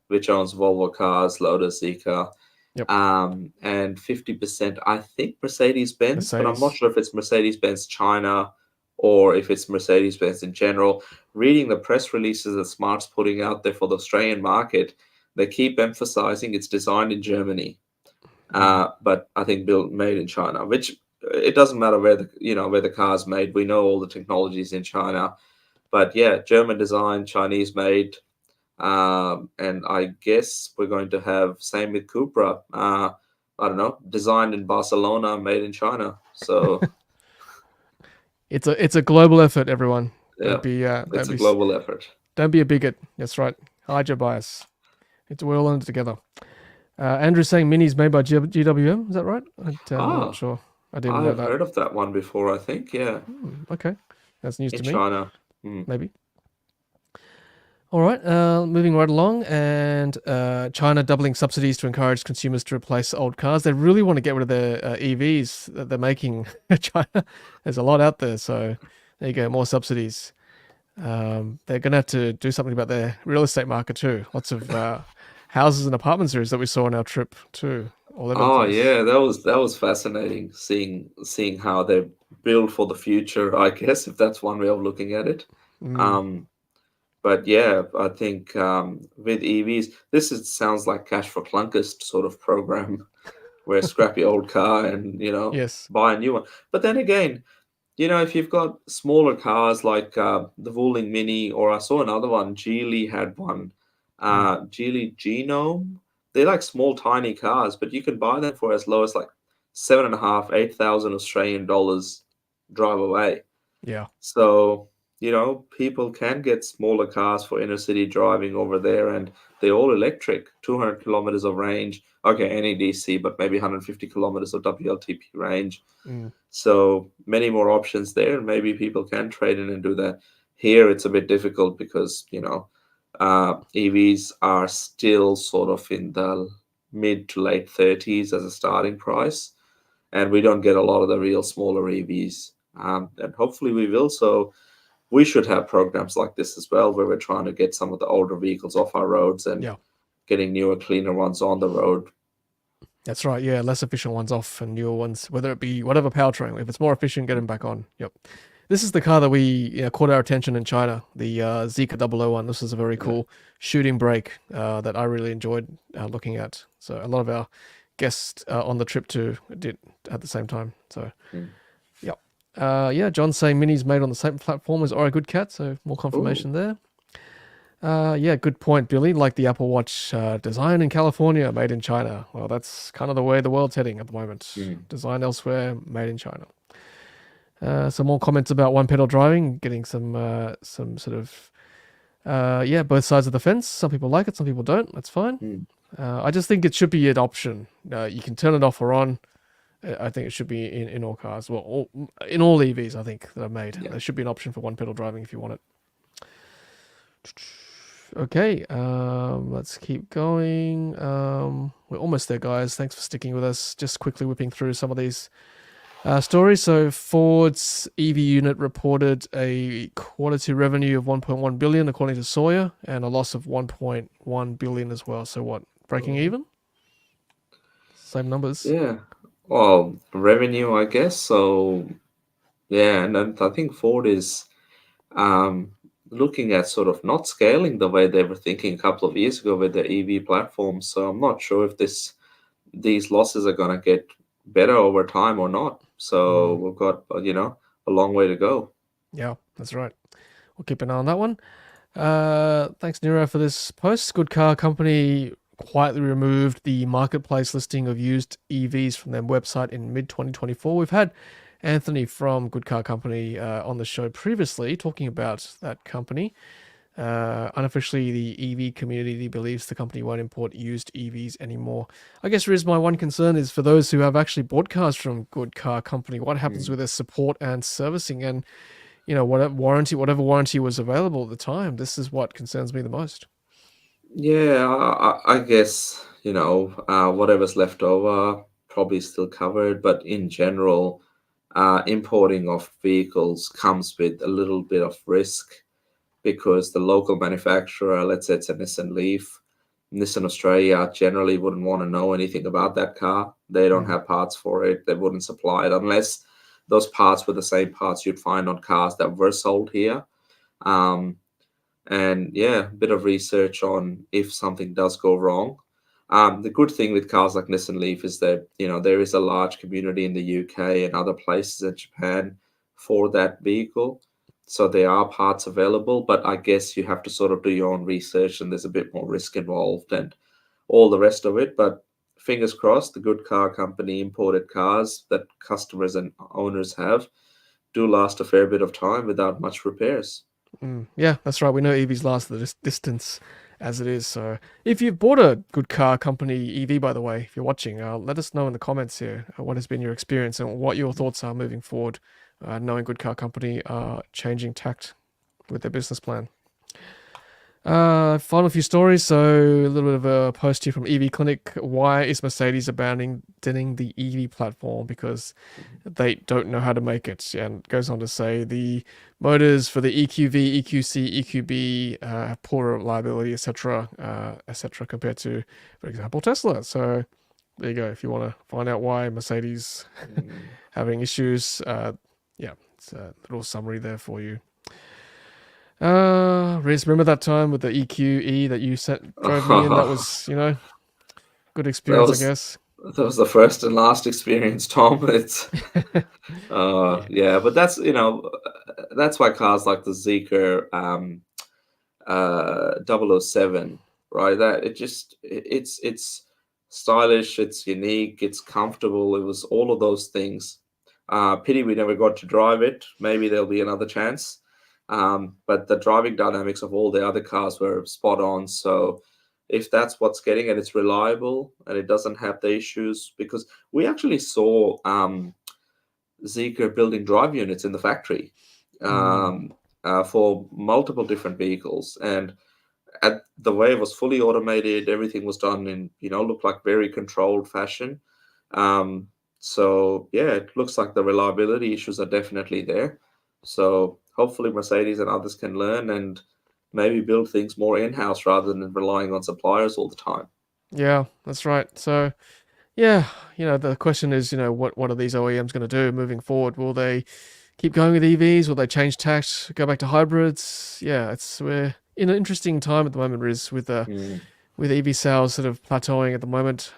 Speaker 2: which owns Volvo Cars, Lotus, ZEEKR.
Speaker 1: Yep.
Speaker 2: And 50%, I think, Mercedes-Benz, but I'm not sure if it's Mercedes-Benz China or if it's Mercedes-Benz in general. Reading the press releases that Smart's putting out there for the Australian market, they keep emphasizing it's designed in Germany, but I think made in China, which it doesn't matter where the car's made. We know all the technologies in China, but yeah, German design, Chinese made. And I guess we're going to have same with Cupra. I don't know, designed in Barcelona, made in China. So
Speaker 1: it's a global effort, everyone.
Speaker 2: Yeah, it's a global effort.
Speaker 1: Don't be a bigot. That's right. Hide your bias. We're all in it together. Andrew's saying Mini's made by GWM. Is that right? I'm not sure. I didn't know that.
Speaker 2: I've heard of that one before, I think. Yeah.
Speaker 1: Okay. That's news to me.
Speaker 2: In China.
Speaker 1: Maybe. All right, moving right along, and China doubling subsidies to encourage consumers to replace old cars. They really want to get rid of their EVs that they're making. China, there's a lot out there, so there you go, more subsidies. They're going to have to do something about their real estate market too. Lots of houses and apartment series that we saw on our trip too.
Speaker 2: Yeah, that was fascinating seeing how they build for the future, I guess, if that's one way of looking at it. But yeah, I think with EVs, sounds like cash for clunkers sort of program. wear a scrappy old car and,
Speaker 1: Yes.
Speaker 2: buy a new one. But then again, if you've got smaller cars like the Wuling Mini, or I saw another one, Geely had one, Geely Genome. They're like small, tiny cars, but you can buy them for as low as like 7.5, 8,000 Australian dollars drive away.
Speaker 1: Yeah.
Speaker 2: So, people can get smaller cars for inner city driving over there, and they're all electric, 200 kilometers of range. Okay, NEDC, but maybe 150 kilometers of WLTP range.
Speaker 1: Mm.
Speaker 2: So many more options there, and maybe people can trade in and do that. Here, it's a bit difficult because, EVs are still sort of in the mid to late 30s as a starting price, and we don't get a lot of the real smaller EVs. And hopefully we will. So we should have programs like this as well, where we're trying to get some of the older vehicles off our roads and getting newer, cleaner ones on the road.
Speaker 1: That's right. Yeah, less efficient ones off and newer ones, whether it be whatever powertrain. If it's more efficient, get them back on. Yep. This is the car that we caught our attention in China, the ZEEKR 001. This is a very cool shooting brake that I really enjoyed looking at. So a lot of our guests on the trip too did at the same time. So, John's saying Mini's made on the same platform as Aura Good Cat, so more confirmation there. Good point, Billy. Like the Apple Watch, design in California, made in China. Well, that's kind of the way the world's heading at the moment. Design elsewhere, made in China. Some more comments about one pedal driving, getting some sort of, both sides of the fence. Some people like it, some people don't. That's fine. I just think it should be an option. You can turn it off or on. I think it should be in all cars. Well, in all EVs, I think, that are made. There should be an option for one pedal driving if you want it. Okay, let's keep going. We're almost there, guys. Thanks for sticking with us. Just quickly whipping through some of these stories. So Ford's EV unit reported a quarter two revenue of 1.1 billion, according to Sawyer, and a loss of 1.1 billion as well. So what, breaking even? Same numbers.
Speaker 2: Yeah. Well, revenue, I guess. So, and I think Ford is looking at sort of not scaling the way they were thinking a couple of years ago with their EV platform. So I'm not sure if these losses are going to get better over time or not. So we've got, a long way to go.
Speaker 1: Yeah, that's right. We'll keep an eye on that one. Thanks, Nero, for this post. Good Car Company quietly removed the marketplace listing of used EVs from their website in mid-2024. We've had Anthony from Good Car Company on the show previously talking about that company. Unofficially, the EV community believes the company won't import used EVs anymore. I guess, Riz, my one concern is for those who have actually bought cars from Good Car Company, what happens with their support and servicing and, whatever warranty was available at the time? This is what concerns me the most.
Speaker 2: Yeah, I guess, whatever's left over probably still covered, but in general, importing of vehicles comes with a little bit of risk because the local manufacturer, let's say it's a Nissan Leaf, Nissan Australia generally wouldn't want to know anything about that car. They don't have parts for it. They wouldn't supply it unless those parts were the same parts you'd find on cars that were sold here. And a bit of research on if something does go wrong. The good thing with cars like Nissan Leaf is that, there is a large community in the UK and other places in Japan for that vehicle. So there are parts available, but I guess you have to sort of do your own research and there's a bit more risk involved and all the rest of it. But fingers crossed, the Good Car Company imported cars that customers and owners have do last a fair bit of time without much repairs.
Speaker 1: Yeah, that's right. We know EVs last the distance as it is. So if you've bought a Good Car Company EV, by the way, if you're watching, let us know in the comments here what has been your experience and what your thoughts are moving forward, knowing Good Car Company are changing tact with their business plan. Final few stories. So a little bit of a post here from EV Clinic. Why is Mercedes abandoning the EV platform? Because they don't know how to make it. And goes on to say the motors for the EQV, EQC, EQB have poor reliability, etc., compared to, for example, Tesla. So there you go. If you want to find out why Mercedes having issues, it's a little summary there for you. Riz, remember that time with the EQE that you drove me in? That was, good experience, I guess.
Speaker 2: That was the first and last experience, Tom. It's
Speaker 1: Yeah.
Speaker 2: yeah, but that's that's why cars like the ZEEKR 007, right? That it's stylish, it's unique, it's comfortable. It was all of those things. Pity we never got to drive it. Maybe there'll be another chance. But the driving dynamics of all the other cars were spot on. So if that's what's getting it, it's reliable and it doesn't have the issues, because we actually saw ZEEKR building drive units in the factory. Um, for multiple different vehicles, and at the way it was fully automated, everything was done in looked like very controlled fashion. um, so yeah, it looks like the reliability issues are definitely there. So hopefully Mercedes and others can learn and maybe build things more in-house rather than relying on suppliers all the time.
Speaker 1: Yeah, that's right. So, yeah, the question is, what are these OEMs going to do moving forward? Will they keep going with EVs? Will they change tack, go back to hybrids? Yeah, we're in an interesting time at the moment, Riz, with
Speaker 2: Mm.
Speaker 1: with EV sales sort of plateauing at the moment.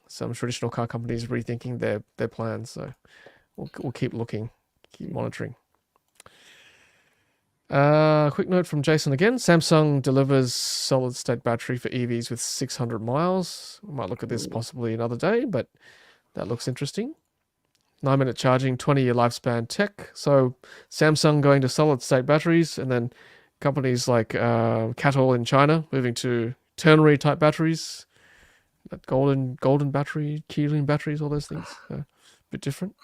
Speaker 1: Some traditional car companies rethinking their plans. So we'll keep looking, keep monitoring. Quick note from Jason again. Samsung delivers solid state battery for EVs with 600 miles. We might look at this possibly another day, but that looks interesting. 9-minute charging, 20-year lifespan tech. So Samsung going to solid state batteries, and then companies like Cattle in China moving to ternary type batteries. That golden battery, Keeling batteries, all those things. A bit different.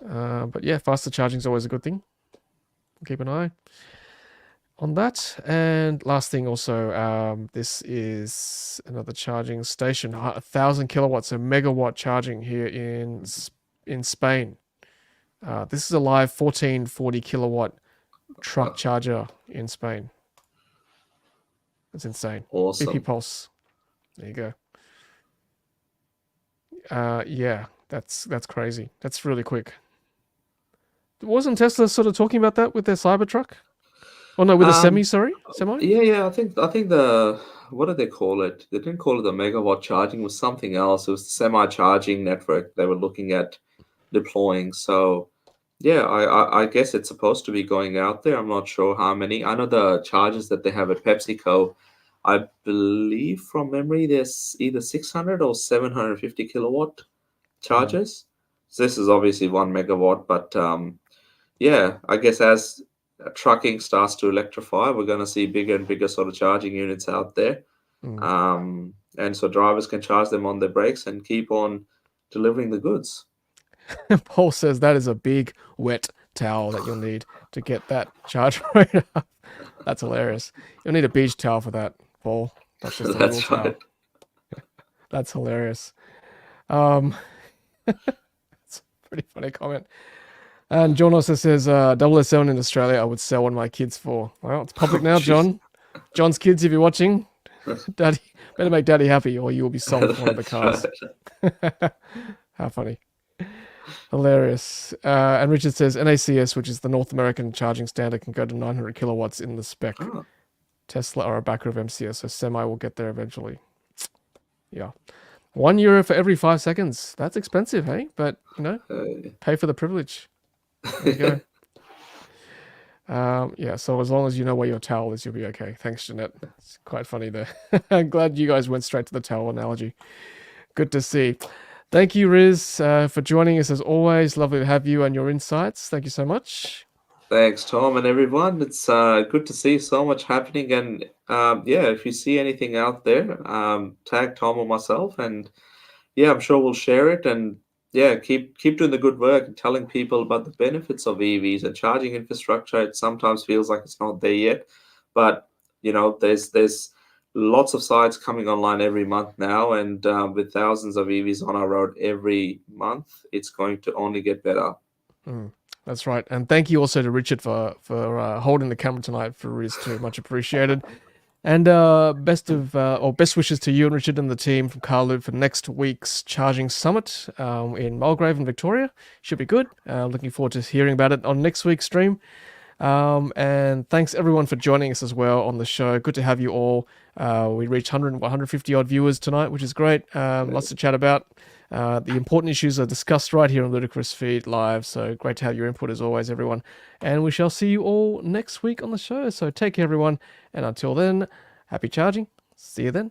Speaker 1: But yeah, faster charging is always a good thing. Keep an eye on that. And last thing also, this is another charging station, 1,000 kilowatts, so megawatt charging here in Spain. This is a live 1440 kilowatt truck charger in Spain. That's insane.
Speaker 2: Awesome.
Speaker 1: BP Pulse. There you go. Yeah, that's crazy. That's really quick. Wasn't Tesla sort of talking about that with their Cybertruck? Oh no, with a semi. Sorry, semi.
Speaker 2: Yeah. I think the what did they call it? They didn't call it the megawatt charging. It was something else. It was the semi-charging network they were looking at deploying. So yeah, I guess it's supposed to be going out there. I'm not sure how many. I know the chargers that they have at PepsiCo, I believe from memory, there's either 600 or 750 kilowatt chargers. So this is obviously 1 megawatt, but yeah, I guess as trucking starts to electrify, we're going to see bigger and bigger sort of charging units out there. And so drivers can charge them on their brakes and keep on delivering the goods.
Speaker 1: Paul says that is a big wet towel that you'll need to get that charge rate up. That's hilarious. You'll need a beach towel for that, Paul. That's just a little
Speaker 2: That's right.
Speaker 1: towel. That's hilarious. It's a pretty funny comment. And John also says, 007 in Australia, I would sell one of my kids for. Well, it's public now, John. John's kids, if you're watching, Daddy, better make Daddy happy or you will be sold for one of the cars.
Speaker 2: Right.
Speaker 1: How funny. Hilarious. And Richard says, NACS, which is the North American charging standard, can go to 900 kilowatts in the spec.
Speaker 2: Oh.
Speaker 1: Tesla are a backer of MCS, so Semi will get there eventually. Yeah. €1 for every 5 seconds. That's expensive, hey? But, pay for the privilege. There you go. Yeah, so as long as you know where your towel is, you'll be okay. Thanks, Jeanette. It's quite funny there. I'm glad you guys went straight to the towel analogy. Good to see. Thank you, Riz, for joining us as always. Lovely to have you and your insights. Thank you so much.
Speaker 2: Thanks, Tom, and everyone. It's good to see so much happening. And yeah, if you see anything out there, tag Tom or myself, and yeah, I'm sure we'll share it. And yeah, keep doing the good work and telling people about the benefits of EVs and charging infrastructure. It sometimes feels like it's not there yet, but there's lots of sites coming online every month now, and with thousands of EVs on our road every month, it's going to only get better.
Speaker 1: That's right. And thank you also to Richard for holding the camera tonight for Riz too. Much appreciated. And best wishes to you and Richard and the team from Carloop for next week's Charging Summit in Mulgrave in Victoria. Should be good. Looking forward to hearing about it on next week's stream. And thanks everyone for joining us as well on the show. Good to have you all. We reached 150 odd viewers tonight, which is great. Lots to chat about. The important issues are discussed right here on Ludicrous Feed Live. So great to have your input as always, everyone. And we shall see you all next week on the show. So take care, everyone. And until then, happy charging. See you then.